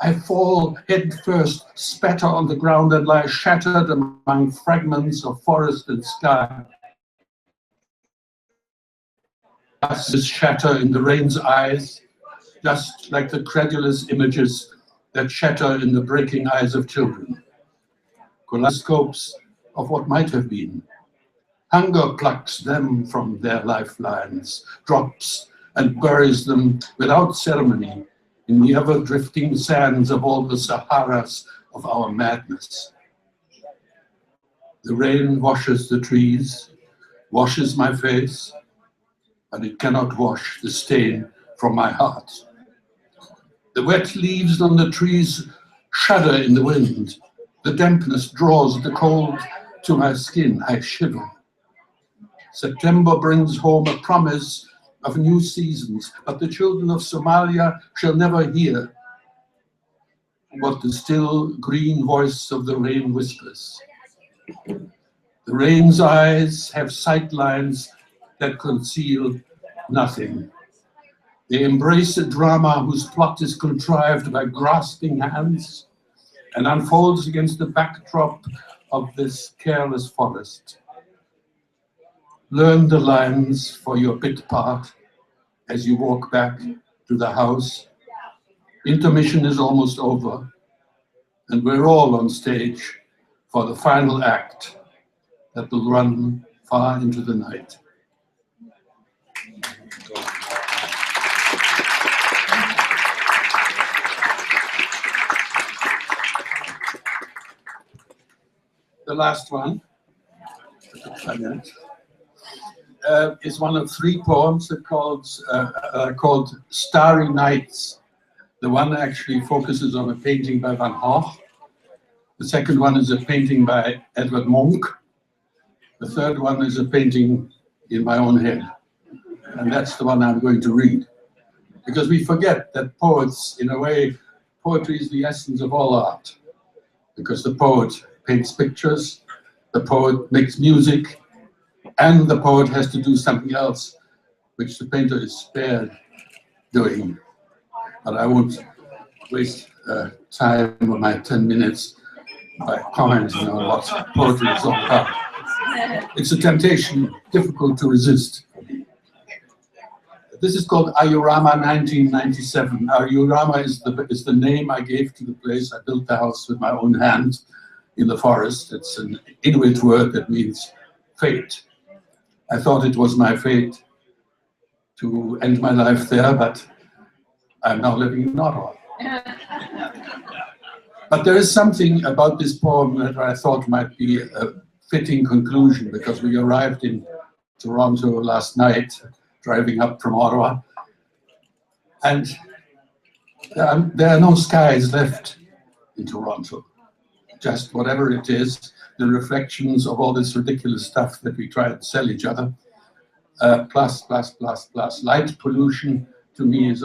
L: I fall head first, spatter on the ground, and lie shattered among fragments of forest and sky. Glasses shatter in the rain's eyes, just like the credulous images that shatter in the breaking eyes of children. Kaleidoscopes of what might have been. Hunger plucks them from their lifelines, drops and buries them without ceremony in the ever-drifting sands of all the Saharas of our madness. The rain washes the trees, washes my face, but it cannot wash the stain from my heart. The wet leaves on the trees shudder in the wind. The dampness draws the cold to my skin. I shiver. September brings home a promise of new seasons, but the children of Somalia shall never hear what the still green voice of the rain whispers. The rain's eyes have sightlines that conceal nothing. They embrace a drama whose plot is contrived by grasping hands and unfolds against the backdrop of this careless forest. Learn the lines for your bit part as you walk back to the house. Intermission is almost over, and we're all on stage for the final act that will run far into the night. The last one is one of three poems that called Starry Nights. The one actually focuses on a painting by Van Gogh. The second one is a painting by Edvard Munch. The third one is a painting in my own head. And that's the one I'm going to read. Because we forget that poets, in a way, poetry is the essence of all art. Because the poet paints pictures, the poet makes music, and the poet has to do something else, which the painter is spared doing. But I won't waste time on my 10 minutes by commenting on what poetry is all about. It's a temptation difficult to resist. This is called Ayurama 1997. Ayurama is the name I gave to the place. I built the house with my own hand in the forest. It's an Inuit word that means fate. I thought it was my fate to end my life there, but I'm now living in Ottawa. But there is something about this poem that I thought might be a fitting conclusion, because we arrived in Toronto last night, driving up from Ottawa, and there are no skies left in Toronto. Just whatever it is, the reflections of all this ridiculous stuff that we try to sell each other, plus. Light pollution to me is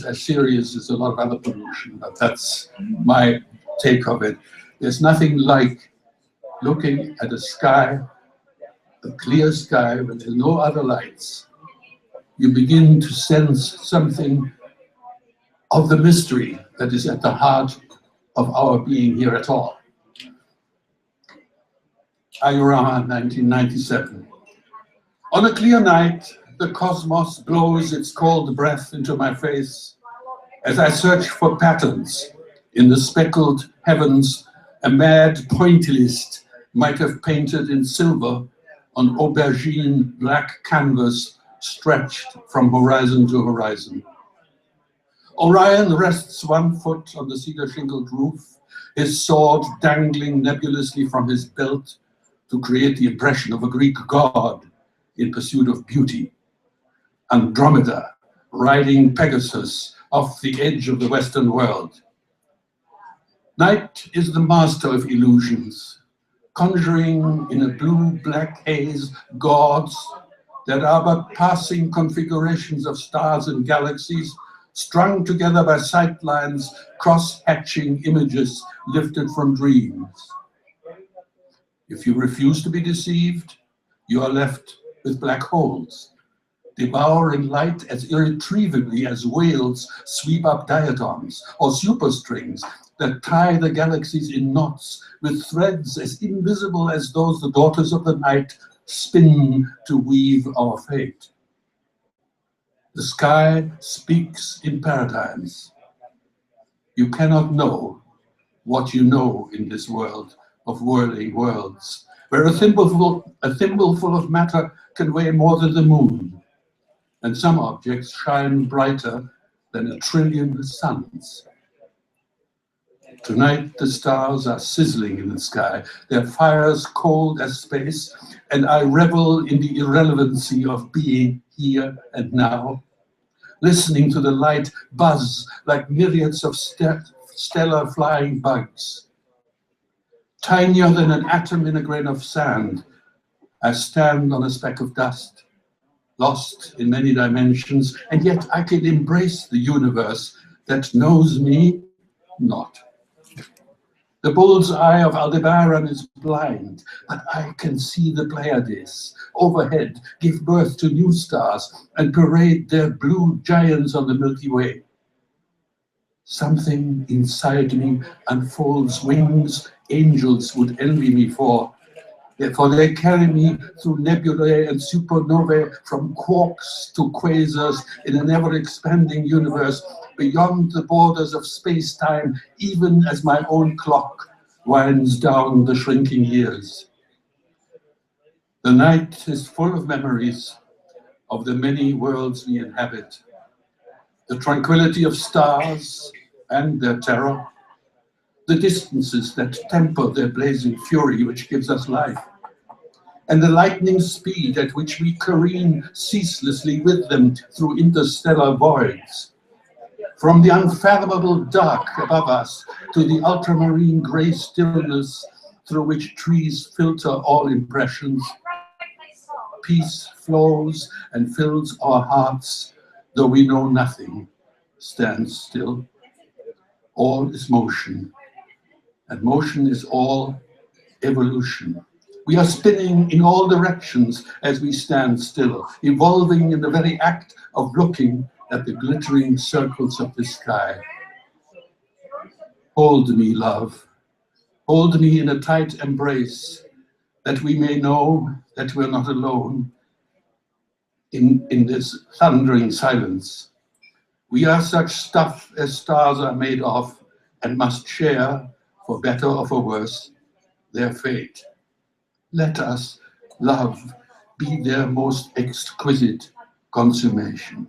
L: as serious as a lot of other pollution, but that's my take of it. There's nothing like looking at a sky, a clear sky, when there's no other lights. You begin to sense something of the mystery that is at the heart of our being here at all. Ayurama, 1997. On a clear night, the cosmos blows its cold breath into my face as I search for patterns in the speckled heavens a mad pointillist might have painted in silver on aubergine black canvas stretched from horizon to horizon. Orion rests 1 foot on the cedar-shingled roof, his sword dangling nebulously from his belt to create the impression of a Greek god in pursuit of beauty. Andromeda riding Pegasus off the edge of the Western world. Night is the master of illusions, conjuring in a blue-black haze gods that are but passing configurations of stars and galaxies strung together by sight lines, cross-hatching images lifted from dreams. If you refuse to be deceived, you are left with black holes, devouring light as irretrievably as whales sweep up diatoms or superstrings that tie the galaxies in knots with threads as invisible as those the daughters of the night spin to weave our fate. The sky speaks in paradigms. You cannot know what you know in this world of whirling worlds, where a thimbleful of matter can weigh more than the moon, and some objects shine brighter than 1 trillion suns. Tonight the stars are sizzling in the sky, their fires cold as space, and I revel in the irrelevancy of being here and now, listening to the light buzz like myriads of stellar flying bugs. Tinier than an atom in a grain of sand, I stand on a speck of dust, lost in many dimensions, and yet I can embrace the universe that knows me not. The bull's eye of Aldebaran is blind, but I can see the Pleiades overhead give birth to new stars and parade their blue giants on the Milky Way. Something inside me unfolds wings angels would envy me for they carry me through nebulae and supernovae, from quarks to quasars in an ever-expanding universe beyond the borders of space-time, even as my own clock winds down the shrinking years. The night is full of memories of the many worlds we inhabit, the tranquility of stars and their terror, the distances that temper their blazing fury which gives us life, and the lightning speed at which we careen ceaselessly with them through interstellar voids. From the unfathomable dark above us to the ultramarine gray stillness through which trees filter all impressions, peace flows and fills our hearts, though we know nothing stands still. All is motion, and motion is all evolution. We are spinning in all directions as we stand still, evolving in the very act of looking at the glittering circles of the sky. Hold me, love. Hold me in a tight embrace, that we may know that we're not alone in this thundering silence. We are such stuff as stars are made of, and must share, for better or for worse, their fate. Let us, love, be their most exquisite consummation.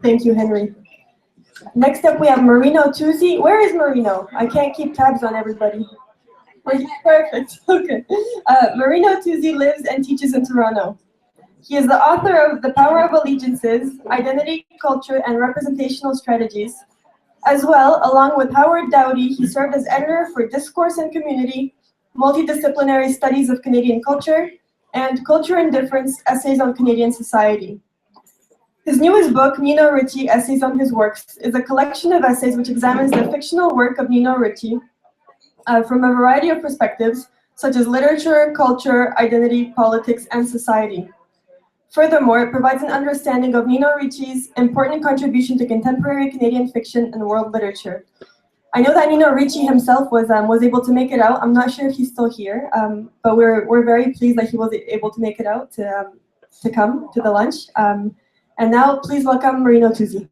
B: Thank you, Henry. Next up, we have Marino Tuzzi. Where is Marino? I can't keep tabs on everybody. Perfect. Okay. Marino Tuzzi lives and teaches in Toronto. He is the author of The Power of Allegiances, Identity, Culture, and Representational Strategies. As well, along with Howard Dowdy, he served as editor for Discourse and Community, Multidisciplinary Studies of Canadian Culture, and Culture and Difference, Essays on Canadian Society. His newest book, Nino Ricci, Essays on His Works, is a collection of essays which examines the fictional work of Nino Ricci from a variety of perspectives, such as literature, culture, identity, politics, and society. Furthermore, it provides an understanding of Nino Ricci's important contribution to contemporary Canadian fiction and world literature. I know that Nino Ricci himself was able to make it out. I'm not sure if he's still here, but we're very pleased that he was able to make it out to come to the lunch. And now, please welcome Marino Tuzzi.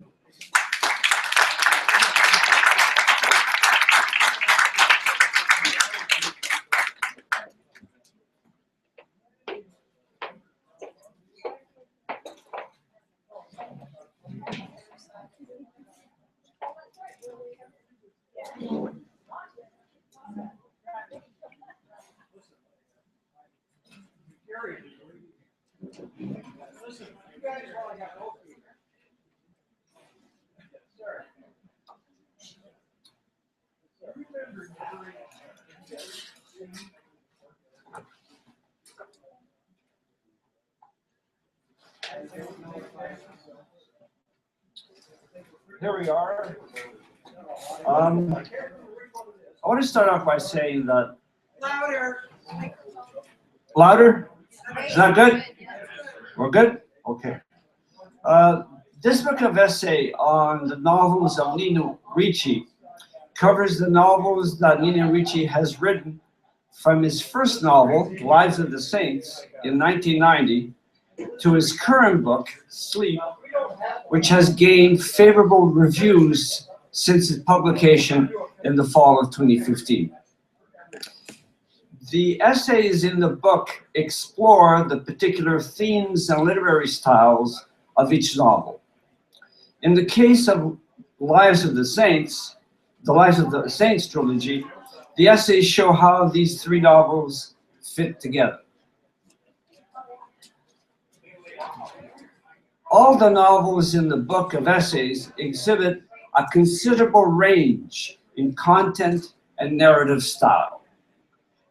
M: Here we are. I want to start off by saying that.
G: Louder.
M: Louder? Is that good? We're good? Okay. This book of essay on the novels of Nino Ricci covers the novels that Nino Ricci has written from his first novel, Lives of the Saints, in 1990, to his current book, Sleep, which has gained favorable reviews since its publication in the fall of 2015. The essays in the book explore the particular themes and literary styles of each novel. In the case of Lives of the Saints, the Lives of the Saints trilogy, the essays show how these three novels fit together. All the novels in the book of essays exhibit a considerable range in content and narrative style,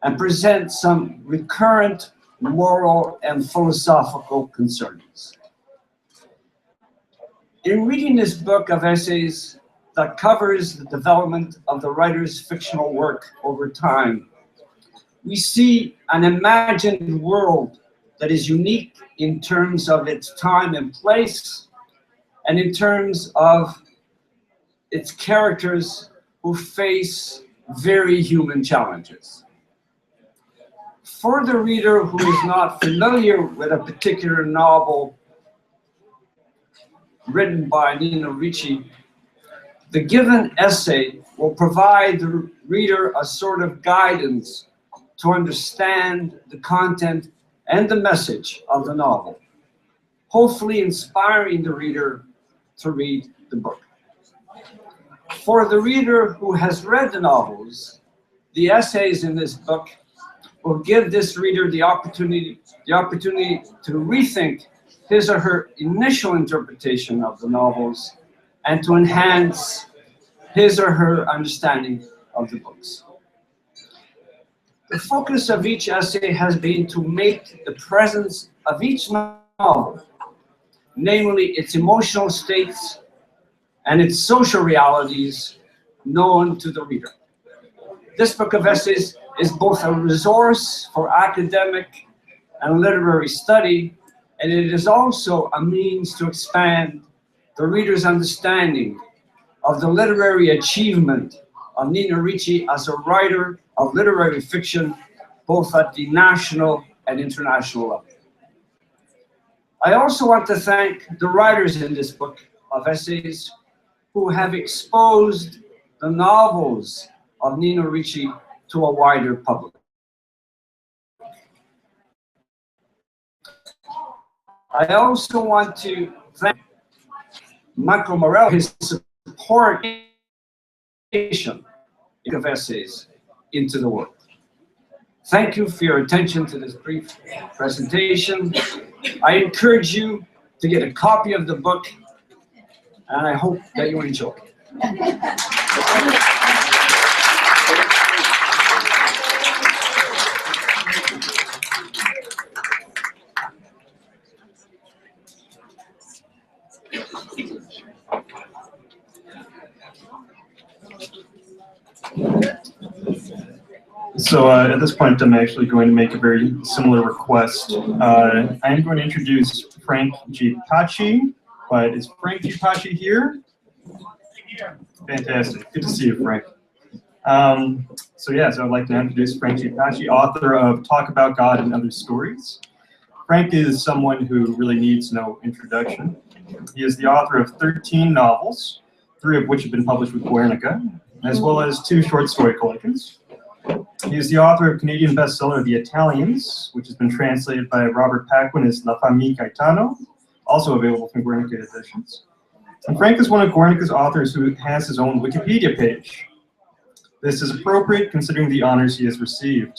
M: and present some recurrent moral and philosophical concerns. In reading this book of essays that covers the development of the writer's fictional work over time, we see an imagined world that is unique in terms of its time and place, and in terms of its characters who face very human challenges. For the reader who is not familiar with a particular novel written by Nino Ricci, the given essay will provide the reader a sort of guidance to understand the content and the message of the novel, hopefully inspiring the reader to read the book. For the reader who has read the novels, the essays in this book will give this reader the opportunity to rethink his or her initial interpretation of the novels and to enhance his or her understanding of the books. The focus of each essay has been to make the presence of each novel, namely its emotional states and its social realities, known to the reader. This book of essays is both a resource for academic and literary study, and it is also a means to expand the reader's understanding of the literary achievement of Nino Ricci as a writer of literary fiction, both at the national and international level. I also want to thank the writers in this book of essays who have exposed the novels of Nino Ricci to a wider public. I also want to thank Michael Morel, his support of essays into the world. Thank you for your attention to this brief presentation. I encourage you to get a copy of the book, and I hope that you enjoy it.
N: So at this point, I'm actually going to make a very similar request. I am going to introduce Frank G. Paci, but is Frank G. Paci here? Fantastic. Good to see you, Frank. So I'd like to introduce Frank G. Paci, author of Talk About God and Other Stories. Frank is someone who really needs no introduction. He is the author of 13 novels, 3 of which have been published with Guernica, as well as 2 short story collections. He is the author of Canadian bestseller The Italians, which has been translated by Robert Paquin as La Famille Gaetano, also available from Guernica editions. And Frank is one of Guernica's authors who has his own Wikipedia page. This is appropriate considering the honors he has received.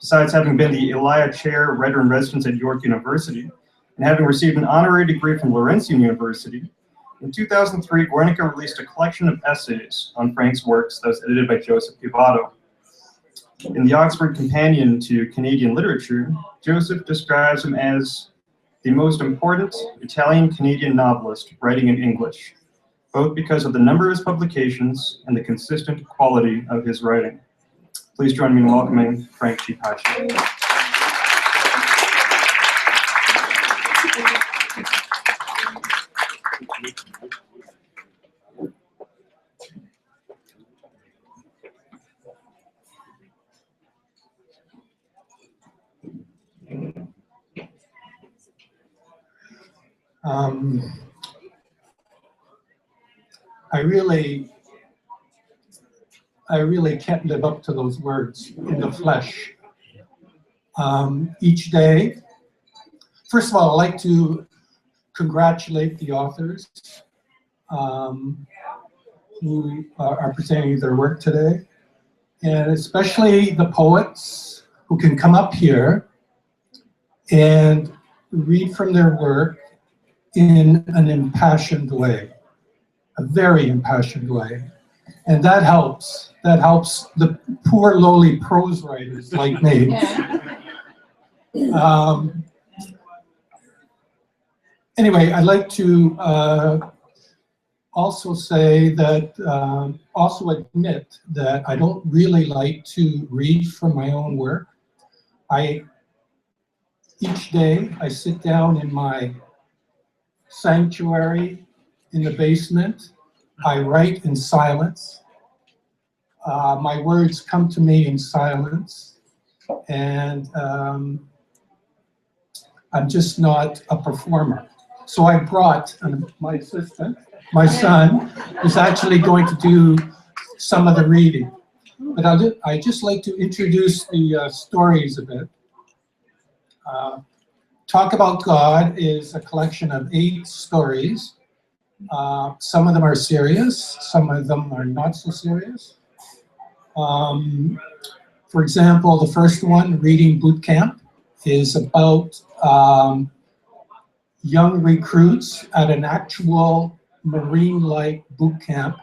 N: Besides having been the Elia Chair Writer-in-Residence at York University, and having received an honorary degree from Laurentian University, in 2003, Guernica released a collection of essays on Frank's works that was edited by Joseph Pivato. In the Oxford Companion to Canadian Literature, Joseph describes him as the most important Italian-Canadian novelist writing in English, both because of the number of his publications and the consistent quality of his writing. Please join me in welcoming Frank G. Paci.
H: I really can't live up to those words in the flesh. Each day, first of all, I'd like to congratulate the authors who are presenting their work today, and especially the poets who can come up here and read from their work in an impassioned way, a very impassioned way. And that helps. That helps the poor, lowly prose writers like me. Anyway, I'd like to also say that, also admit that I don't really like to read from my own work. Each day I sit down in my sanctuary in the basement. I write in silence. My words come to me in silence, and I'm just not a performer. So I brought my assistant, my son, who's actually going to do some of the reading. But I just like to introduce the stories a bit. Talk About God is a collection of 8 stories. Some of them are serious, some of them are not so serious. For example, the first one, Reading Boot Camp, is about young recruits at an actual Marine-like boot camp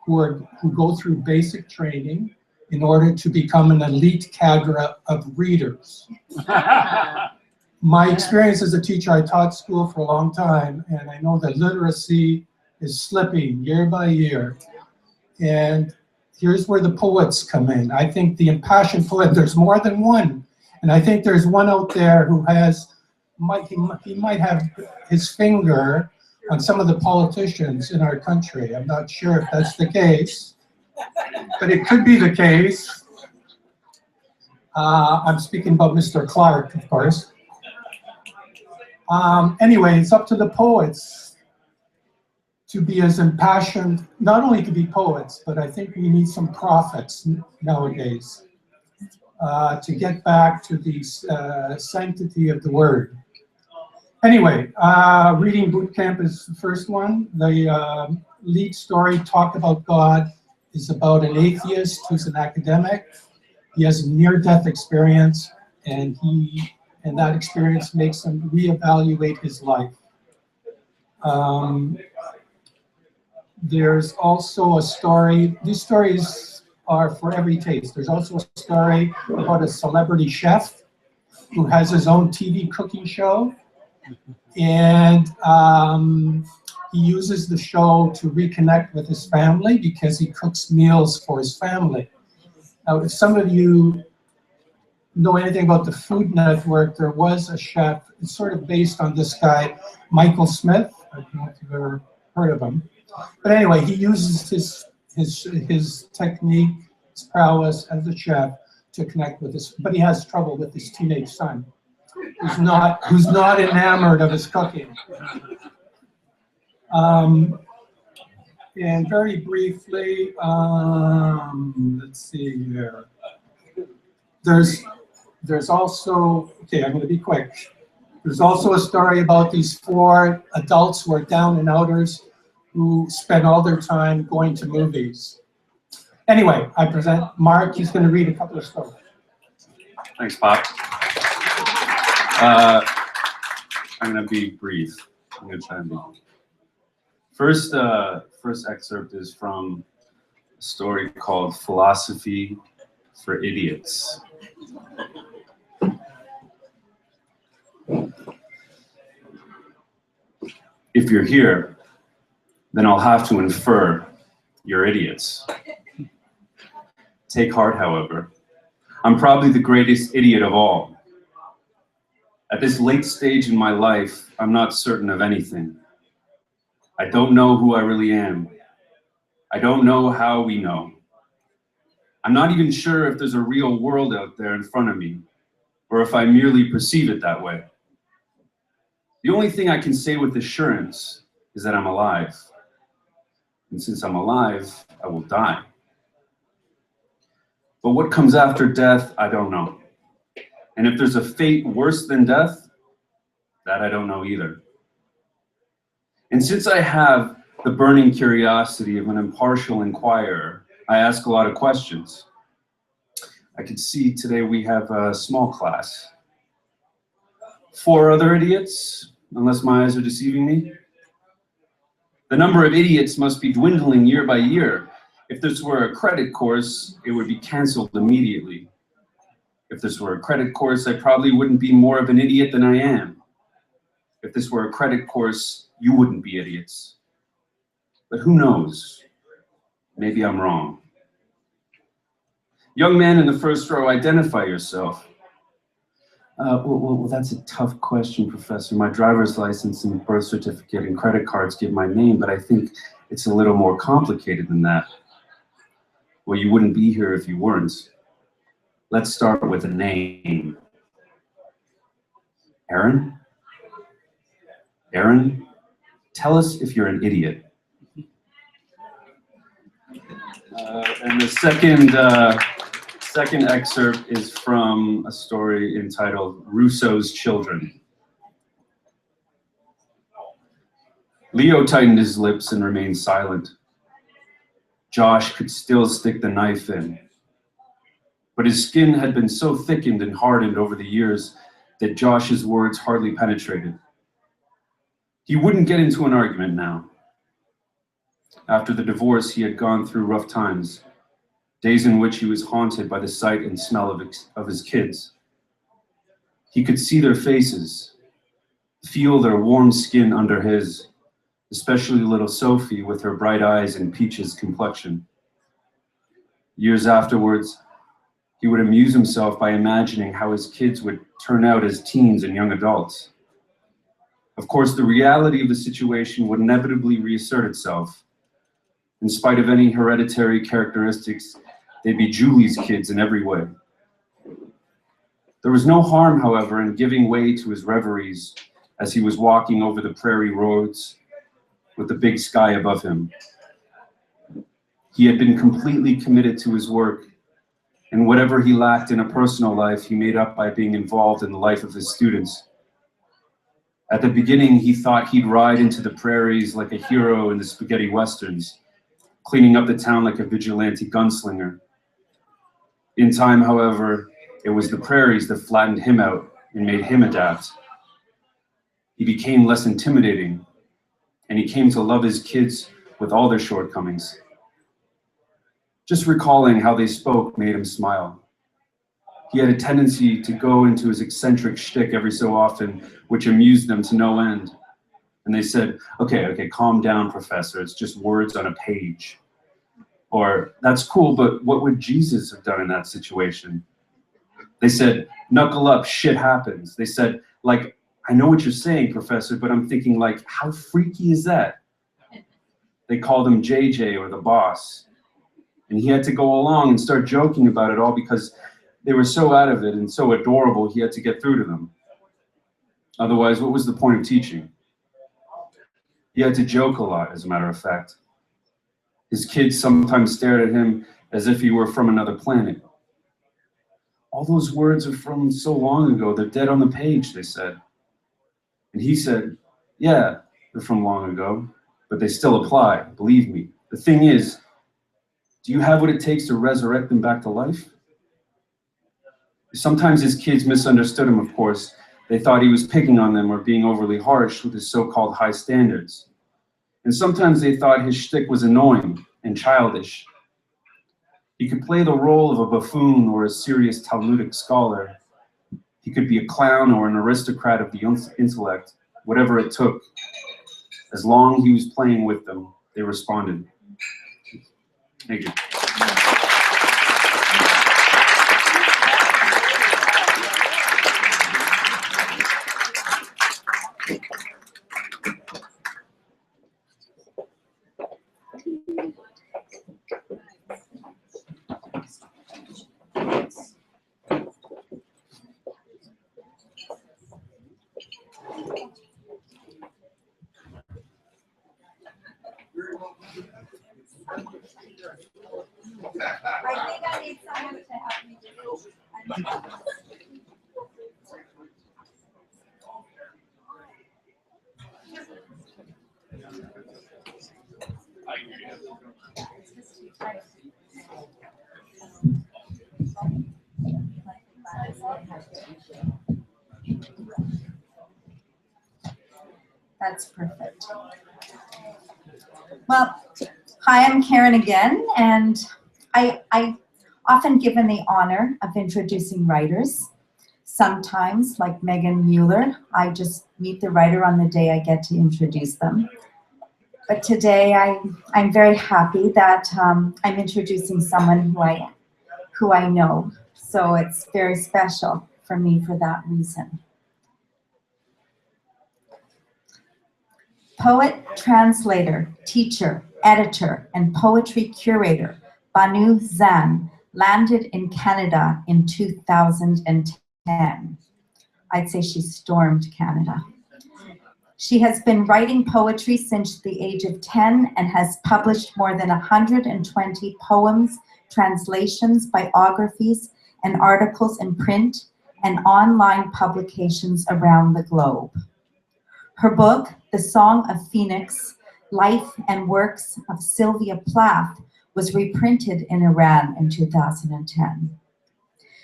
H: who go through basic training in order to become an elite cadre of readers. My experience as a teacher, I taught school for a long time, and I know that literacy is slipping year by year. And here's where the poets come in. I think the impassioned poet, there's more than one. And I think there's one out there who has, he might have his finger on some of the politicians in our country. I'm not sure if that's the case, but it could be the case. I'm speaking about Mr. Clark, of course. Anyway, it's up to the poets to be as impassioned, not only to be poets, but I think we need some prophets nowadays to get back to the sanctity of the word. Anyway, Reading Boot Camp is the first one. The lead story, Talk About God, is about an atheist who's an academic. He has a near-death experience, and that experience makes him reevaluate his life. There's also a story, these stories are for every taste. There's also a story about a celebrity chef who has his own TV cooking show, and he uses the show to reconnect with his family because he cooks meals for his family. Now, if some of you
O: know anything about the Food Network, there was a chef, it's sort of based on this guy, Michael Smith. I don't know if you've ever heard of him. But anyway, he uses his technique, his prowess as a chef to connect with his, but he has trouble with his teenage son, who's not enamored of his cooking. And very briefly, let's see here. There's also, okay, I'm going to be quick. There's also a story about these 4 adults who are down and outers who spend all their time going to movies. Anyway, I present Mark. He's going to read a couple of stories.
P: Thanks, Pop. I'm going to be brief. I'm going to try and be. First excerpt is from a story called Philosophy for Idiots. If you're here, then I'll have to infer you're idiots. Take heart, however. I'm probably the greatest idiot of all. At this late stage in my life, I'm not certain of anything. I don't know who I really am. I don't know how we know. I'm not even sure if there's a real world out there in front of me, or if I merely perceive it that way. The only thing I can say with assurance is that I'm alive. And since I'm alive, I will die. But what comes after death, I don't know. And if there's a fate worse than death, that I don't know either. And since I have the burning curiosity of an impartial inquirer, I ask a lot of questions. I can see today we have a small class. 4 other idiots, unless my eyes are deceiving me. The number of idiots must be dwindling year by year. If this were a credit course, it would be canceled immediately. If this were a credit course, I probably wouldn't be more of an idiot than I am. If this were a credit course, you wouldn't be idiots. But who knows? Maybe I'm wrong. Young man in the first row, identify yourself. Well, that's a tough question, Professor. My driver's license and birth certificate and credit cards give my name, but I think it's a little more complicated than that. Well, you wouldn't be here if you weren't. Let's start with a name. Aaron? Aaron, tell us if you're an idiot. And the second excerpt is from a story entitled Rousseau's Children. Leo tightened his lips and remained silent. Josh could still stick the knife in, but his skin had been so thickened and hardened over the years that Josh's words hardly penetrated. He wouldn't get into an argument now. After the divorce, he had gone through rough times, days in which he was haunted by the sight and smell of his kids. He could see their faces, feel their warm skin under his, especially little Sophie with her bright eyes and Peach's complexion. Years afterwards, he would amuse himself by imagining how his kids would turn out as teens and young adults. Of course, the reality of the situation would inevitably reassert itself. In spite of any hereditary characteristics, they'd be Julie's kids in every way. There was no harm, however, in giving way to his reveries as he was walking over the prairie roads with the big sky above him. He had been completely committed to his work, and whatever he lacked in a personal life, he made up by being involved in the life of his students. At the beginning, he thought he'd ride into the prairies like a hero in the spaghetti westerns, cleaning up the town like a vigilante gunslinger. In time, however, it was the prairies that flattened him out and made him adapt. He became less intimidating, and he came to love his kids with all their shortcomings. Just recalling how they spoke made him smile. He had a tendency to go into his eccentric shtick every so often, which amused them to no end. And they said, okay, calm down, Professor. It's just words on a page. Or, that's cool, but what would Jesus have done in that situation? They said, knuckle up, shit happens. They said, like, I know what you're saying, Professor, but I'm thinking, like, how freaky is that? They called him JJ, or the boss. And he had to go along and start joking about it all because they were so out of it and so adorable, he had to get through to them. Otherwise, what was the point of teaching? He had to joke a lot, as a matter of fact. His kids sometimes stared at him as if he were from another planet. All those words are from so long ago, they're dead on the page, they said. And he said, yeah, they're from long ago, but they still apply, believe me. The thing is, do you have what it takes to resurrect them back to life? Sometimes his kids misunderstood him, of course. They thought he was picking on them or being overly harsh with his so-called high standards. And sometimes they thought his shtick was annoying and childish. He could play the role of a buffoon or a serious Talmudic scholar. He could be a clown or an aristocrat of the intellect, whatever it took. As long as he was playing with them, they responded. Thank you.
G: I think I need someone to help me do this.
Q: That's perfect. Well, hi, I'm Karen again, and I often given the honor of introducing writers. Sometimes, like Megan Mueller, I just meet the writer on the day I get to introduce them. But today, I'm very happy that I'm introducing someone who I know. So it's very special for me for that reason. Poet, translator, teacher, editor, and poetry curator Banu Zan landed in Canada in 2010. I'd say she stormed Canada. She has been writing poetry since the age of 10 and has published more than 120 poems, translations, biographies, and articles in print and online publications around the globe. Her book, The Song of Phoenix, Life and Works of Sylvia Plath, was reprinted in Iran in 2010.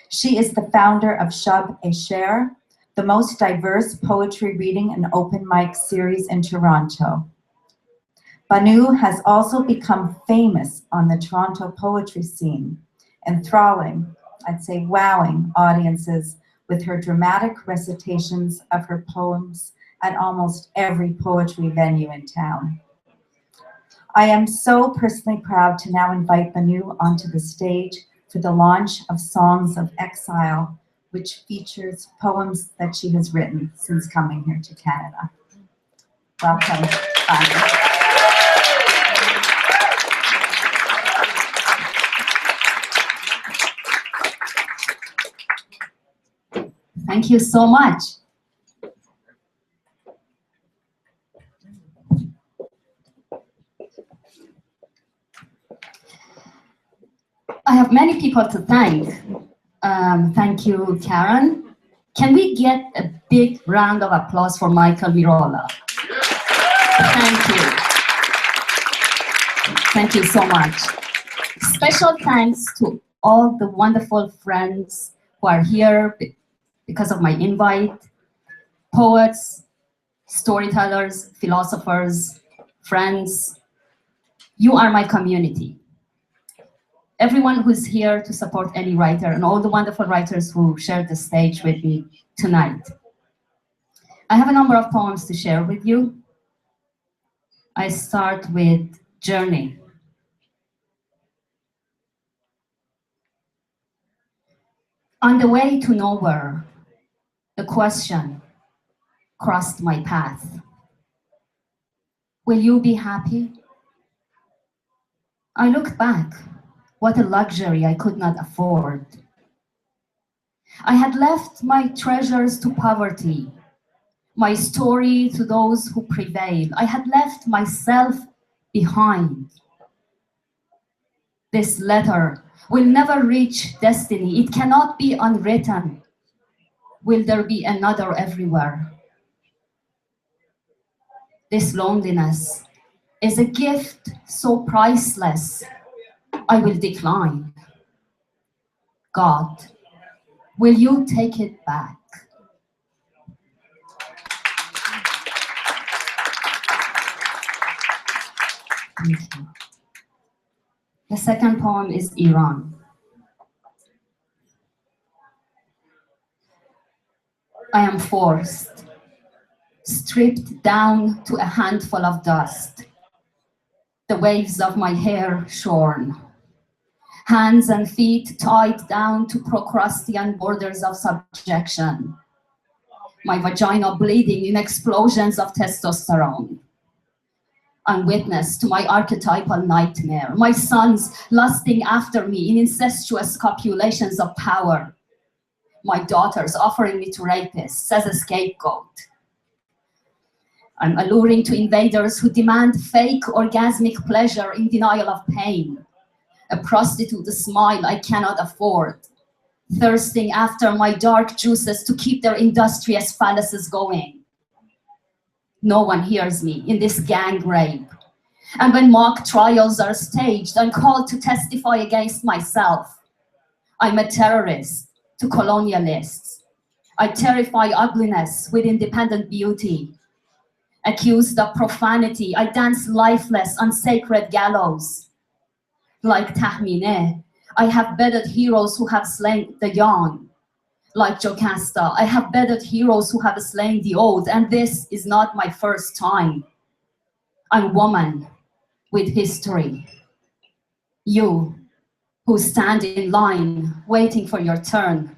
Q: She is the founder of Shab Esher, the most diverse poetry reading and open mic series in Toronto. Banu has also become famous on the Toronto poetry scene, enthralling, I'd say wowing audiences with her dramatic recitations of her poems at almost every poetry venue in town. I am so personally proud to now invite Banu onto the stage for the launch of Songs of Exile, which features poems that she has written since coming here to Canada. Welcome, Banu.
R: Thank you so much. I have many people to thank. Thank you, Karen. Can we get a big round of applause for Michael Mirola? Thank you. Thank you so much. Special thanks to all the wonderful friends who are here because of my invite. Poets, storytellers, philosophers, friends. You are my community. Everyone who's here to support any writer and all the wonderful writers who shared the stage with me tonight. I have a number of poems to share with you. I start with Journey. On the way to nowhere, the question crossed my path. Will you be happy? I looked back. What a luxury I could not afford. I had left my treasures to poverty, my story to those who prevail. I had left myself behind. This letter will never reach destiny. It cannot be unwritten. Will there be another everywhere? This loneliness is a gift so priceless, I will decline. God, will you take it back? Thank you. The second poem is Iran. I am forced, stripped down to a handful of dust, the waves of my hair shorn, hands and feet tied down to Procrustean borders of subjection, my vagina bleeding in explosions of testosterone. I'm witness to my archetypal nightmare, my sons lusting after me in incestuous copulations of power, my daughters offering me to rapists as a scapegoat. I'm alluring to invaders who demand fake orgasmic pleasure in denial of pain, a prostitute smile I cannot afford, thirsting after my dark juices to keep their industrious phalluses going. No one hears me in this gang rape. And when mock trials are staged, I'm called to testify against myself. I'm a terrorist to colonialists. I terrify ugliness with independent beauty. Accused of profanity, I dance lifeless on sacred gallows. Like Tahmineh, I have bedded heroes who have slain the young. Like Jocasta, I have bedded heroes who have slain the old, and this is not my first time. I'm woman with history. You, who stand in line waiting for your turn,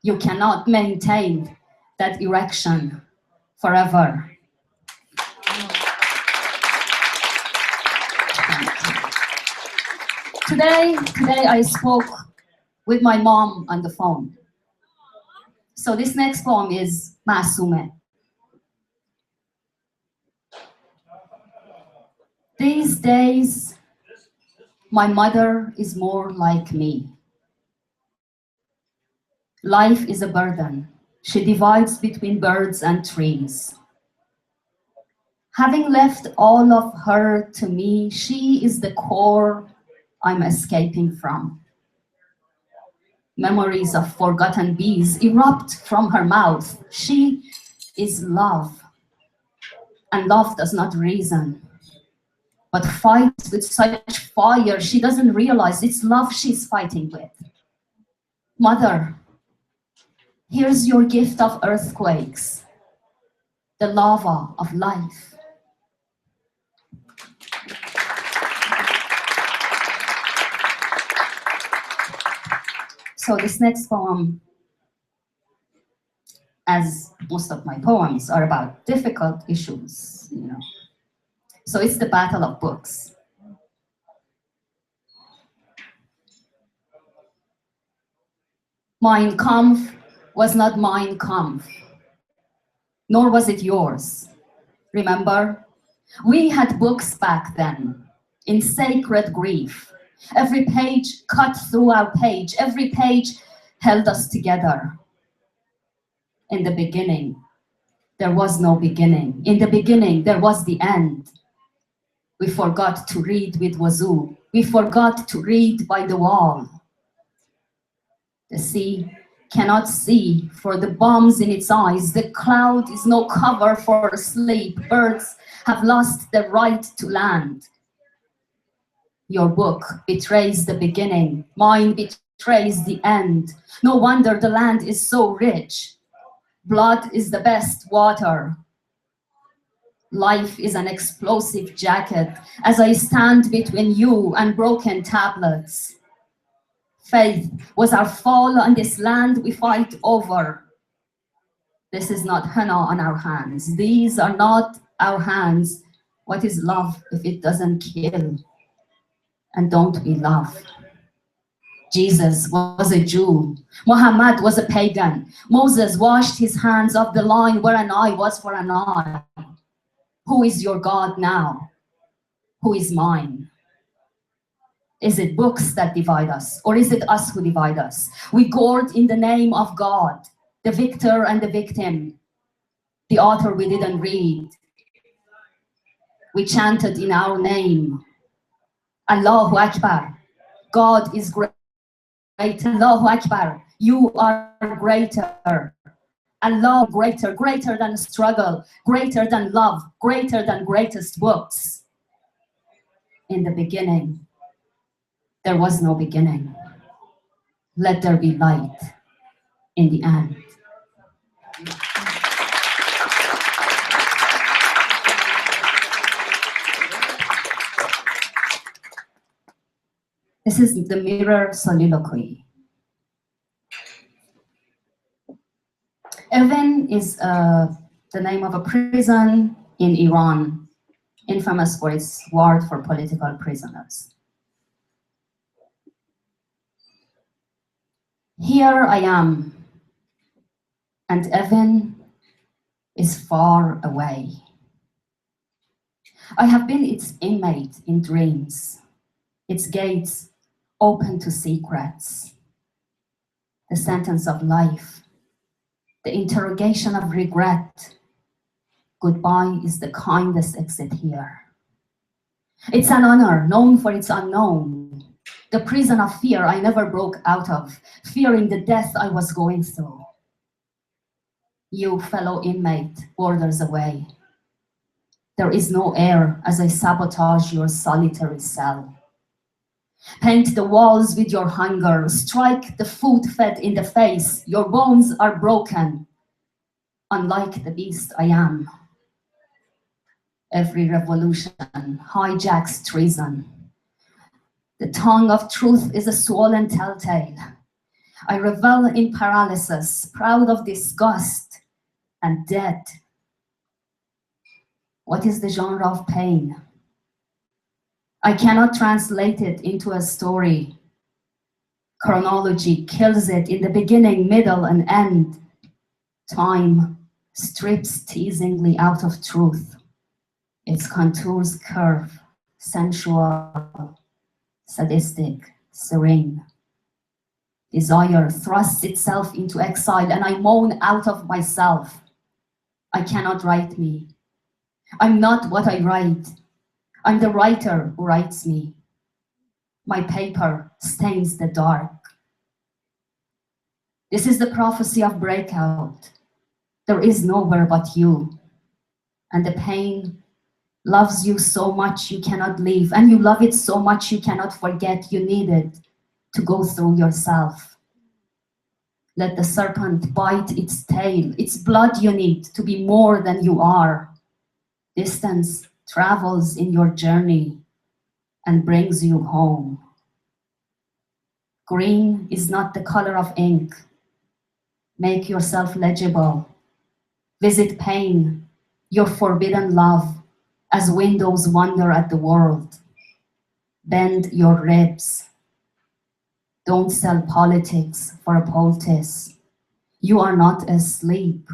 R: you cannot maintain that erection forever. Today I spoke with my mom on the phone. So this next poem is Masume. These days, my mother is more like me. Life is a burden. She divides between birds and trees. Having left all of her to me, she is the core I'm escaping from. Memories of forgotten bees erupt from her mouth. She is love, and love does not reason, but fights with such fire she doesn't realize it's love she's fighting with. Mother, here's your gift of earthquakes, the lava of life. So this next poem, as most of my poems, are about difficult issues, you know. So it's the battle of books. Mein Kampf was not Mein Kampf, nor was it yours. Remember? We had books back then, in sacred grief. Every page cut through our page, every page held us together. In the beginning, there was no beginning. In the beginning, there was the end. We forgot to read with wazoo. We forgot to read by the wall. The sea cannot see for the bombs in its eyes. The cloud is no cover for sleep. Birds have lost the right to land. Your book betrays the beginning. Mine betrays the end. No wonder the land is so rich. Blood is the best water. Life is an explosive jacket as I stand between you and broken tablets. Faith was our fall on this land we fight over. This is not henna on our hands. These are not our hands. What is love if it doesn't kill? And don't we love? Jesus was a Jew. Muhammad was a pagan. Moses washed his hands of the line where an eye was for an eye. Who is your God now? Who is mine? Is it books that divide us, or is it us who divide us? We gored in the name of God, the victor and the victim, the author we didn't read. We chanted in our name, Allahu Akbar. God is great. Allahu Akbar. You are greater. Allah greater, greater than struggle, greater than love, greater than greatest books. In the beginning, there was no beginning. Let there be light in the end. This is the mirror soliloquy. Evin is the name of a prison in Iran, infamous for its ward for political prisoners. Here I am, and Evin is far away. I have been its inmate in dreams, its gates open to secrets, the sentence of life, the interrogation of regret. Goodbye is the kindest exit here. It's an honor known for its unknown, the prison of fear I never broke out of, fearing the death I was going through. You, fellow inmate, borders away. There is no air as I sabotage your solitary cell. Paint the walls with your hunger, strike the food fed in the face. Your bones are broken, unlike the beast I am. Every revolution hijacks treason. The tongue of truth is a swollen telltale. I revel in paralysis, proud of disgust and dead. What is the genre of pain? I cannot translate it into a story. Chronology kills it in the beginning, middle, and end. Time strips teasingly out of truth. Its contours curve, sensual, sadistic, serene. Desire thrusts itself into exile, and I moan out of myself. I cannot write me. I'm not what I write. I'm the writer who writes me. My paper stains the dark. This is the prophecy of breakout. There is nowhere but you. And the pain loves you so much you cannot leave, and you love it so much you cannot forget you need it to go through yourself. Let the serpent bite its tail. It's blood you need to be more than you are. Distance travels in your journey and brings you home. Green is not the color of ink. Make yourself legible. Visit pain, your forbidden love, as windows wonder at the world. Bend your ribs. Don't sell politics for a poultice. You are not asleep.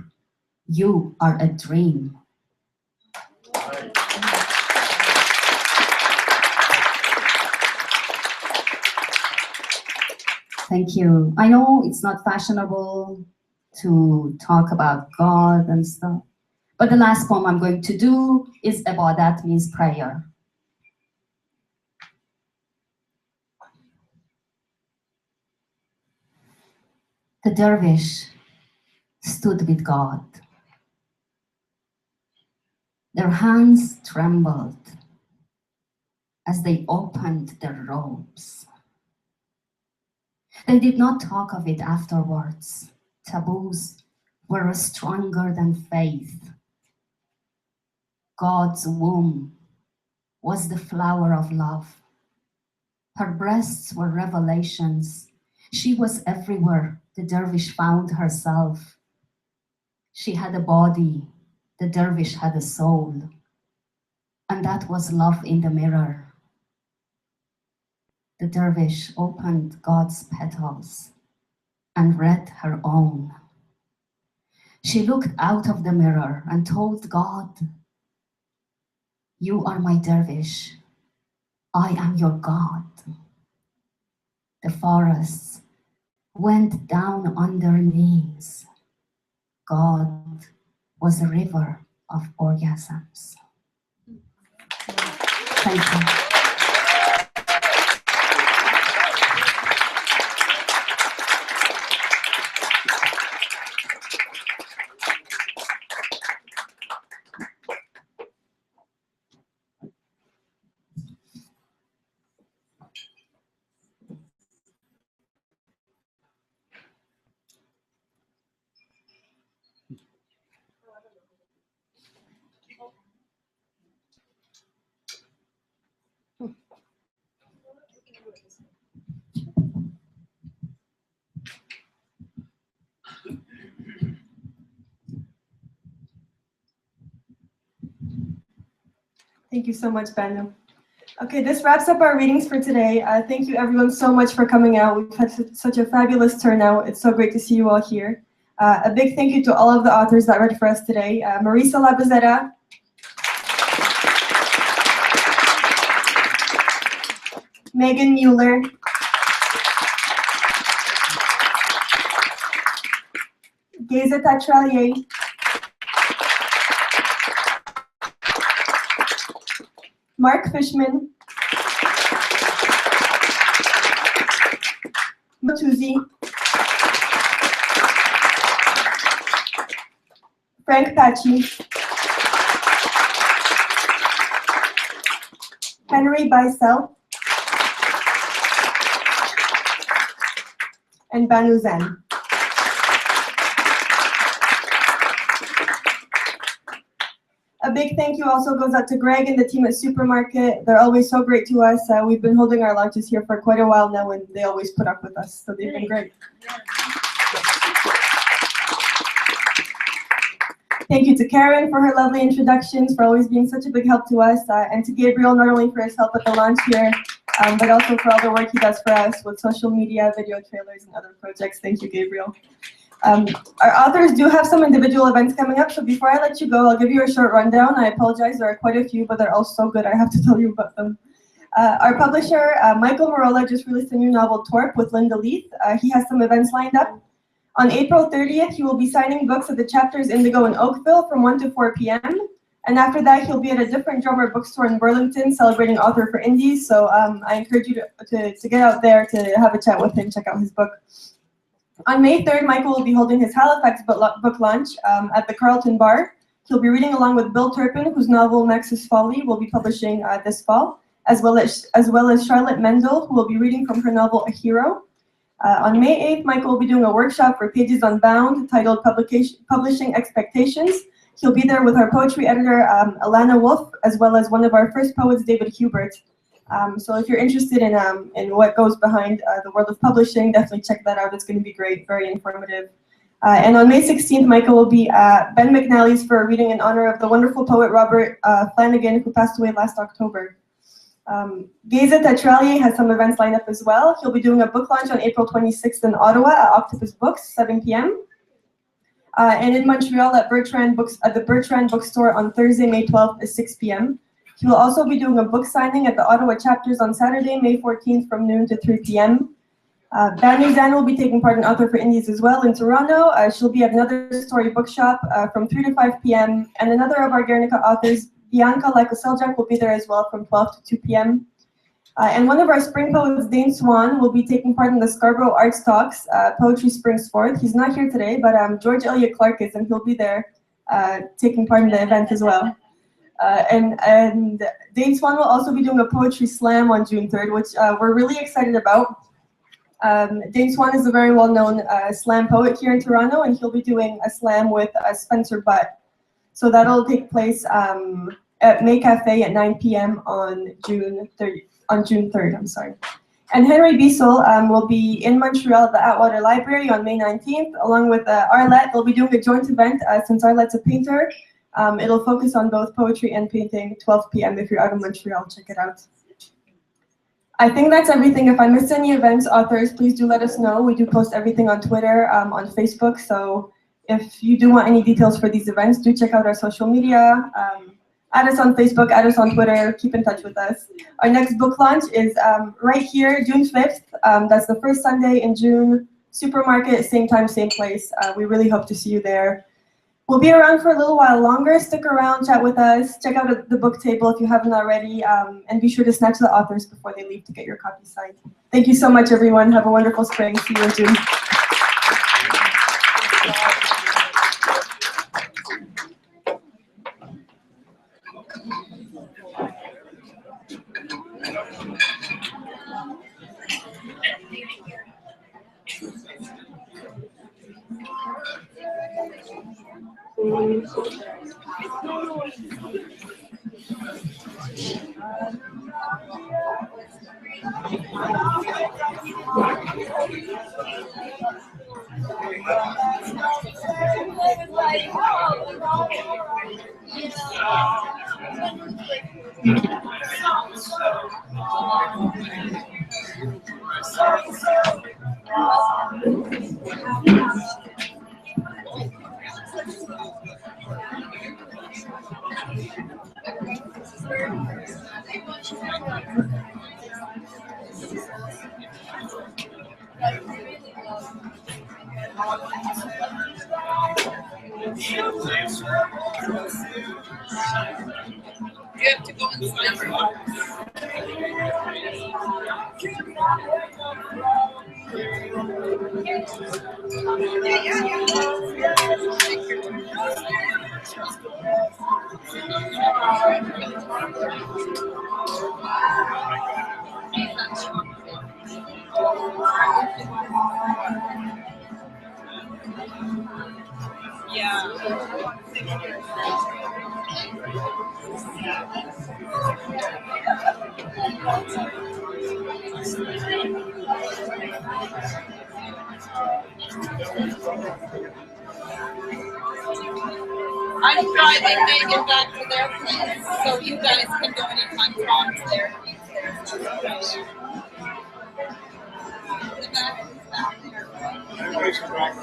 R: You are a dream. Thank you. I know it's not fashionable to talk about God and stuff, but the last poem I'm going to do is Ibadat, means prayer. The dervish stood with God. Their hands trembled as they opened their robes. They did not talk of it afterwards. Taboos were stronger than faith. God's womb was the flower of love. Her breasts were revelations, She was everywhere the dervish found herself. She had a body, the dervish had a soul. And that was love in the mirror. The dervish opened God's petals and read her own. She looked out of the mirror and told God, "You are my dervish. I am your God." The forests went down on their knees. God was a river of orgasms. Thank you.
B: Thank you so much, Banu. Okay, this wraps up our readings for today. Thank you everyone so much for coming out. We've had such a fabulous turnout. It's so great to see you all here. A big thank you to all of the authors that read for us today. Marisa Labazera, Megan Mueller, Geza Tatralier, Mark Fishman, Matuzi, Frank Paci, Henry Bicel, and Banu Zen. A big thank you also goes out to Greg and the team at Supermarket. They're always so great to us. We've been holding our lunches here for quite a while now, and they always put up with us, so they've been great. Thank you to Karen for her lovely introductions, for always being such a big help to us, and to Gabriel, not only for his help at the launch here, but also for all the work he does for us with social media, video trailers, and other projects. Thank you, Gabriel. Our authors do have some individual events coming up, so before I let you go, I'll give you a short rundown. I apologize, there are quite a few, but they're all so good, I have to tell you about them. Our publisher, Michael Marola, just released a new novel, Torp, with Linda Leith. He has some events lined up. On April 30th, he will be signing books at the Chapters Indigo in Oakville from 1 to 4 p.m. And after that, he'll be at a different drummer bookstore in Burlington celebrating Author for Indies. So I encourage you to get out there to have a chat with him, check out his book. On May 3rd, Michael will be holding his Halifax book launch at the Carlton Bar. He'll be reading along with Bill Turpin, whose novel Max's Folly will be publishing this fall, as well as Charlotte Mendel, who will be reading from her novel A Hero. On May 8th, Michael will be doing a workshop for Pages Unbound titled Publishing Expectations. He'll be there with our poetry editor, Alana Wolf, as well as one of our first poets, David Hubert. So if you're interested in what goes behind the world of publishing, definitely check that out. It's going to be great, very informative. And on May 16th, Michael will be at Ben McNally's for a reading in honor of the wonderful poet Robert Flanagan, who passed away last October. Geza Tatralier has some events lined up as well. He'll be doing a book launch on April 26th in Ottawa at Octopus Books, 7 p.m. And in Montreal at the Bertrand Bookstore on Thursday, May 12th at 6 p.m. He will also be doing a book signing at the Ottawa Chapters on Saturday, May 14th from noon to 3 p.m. Banu Zan will be taking part in Author for Indies as well in Toronto. She'll be at another story bookshop from 3 to 5 p.m. And another of our Guernica authors, Bianca Lyko-Seljak, will be there as well from 12 to 2 p.m. And one of our spring poets, Dane Swan, will be taking part in the Scarborough Arts Talks, Poetry Springs Forth. He's not here today, but George Elliott Clark is, and he'll be there taking part in the event as well. And Dane Swan will also be doing a poetry slam on June 3rd, which we're really excited about. Dane Swan is a very well-known slam poet here in Toronto, and he'll be doing a slam with Spencer Butt. So that'll take place at May Cafe at 9 p.m. on June 3rd. I'm sorry. And Henry Biesel will be in Montreal at the Atwater Library on May 19th, along with Arlette. They'll be doing a joint event since Arlette's a painter. It'll focus on both poetry and painting, 12 p.m. If you're out of Montreal, check it out. I think that's everything. If I missed any events, authors, please do let us know. We do post everything on Twitter, on Facebook. So if you do want any details for these events, do check out our social media. Add us on Facebook, add us on Twitter, keep in touch with us. Our next book launch is right here, June 5th. That's the first Sunday in June. Supermarket, same time, same place. We really hope to see you there. We'll be around for a little while longer. Stick around, chat with us, check out the book table if you haven't already, and be sure to snatch the authors before they leave to get your copy signed. Thank you so much, everyone. Have a wonderful spring. See you in June.
K: You have to go inside. I'm driving Megan back to their place, so you guys can go anytime Tom's there. The back is back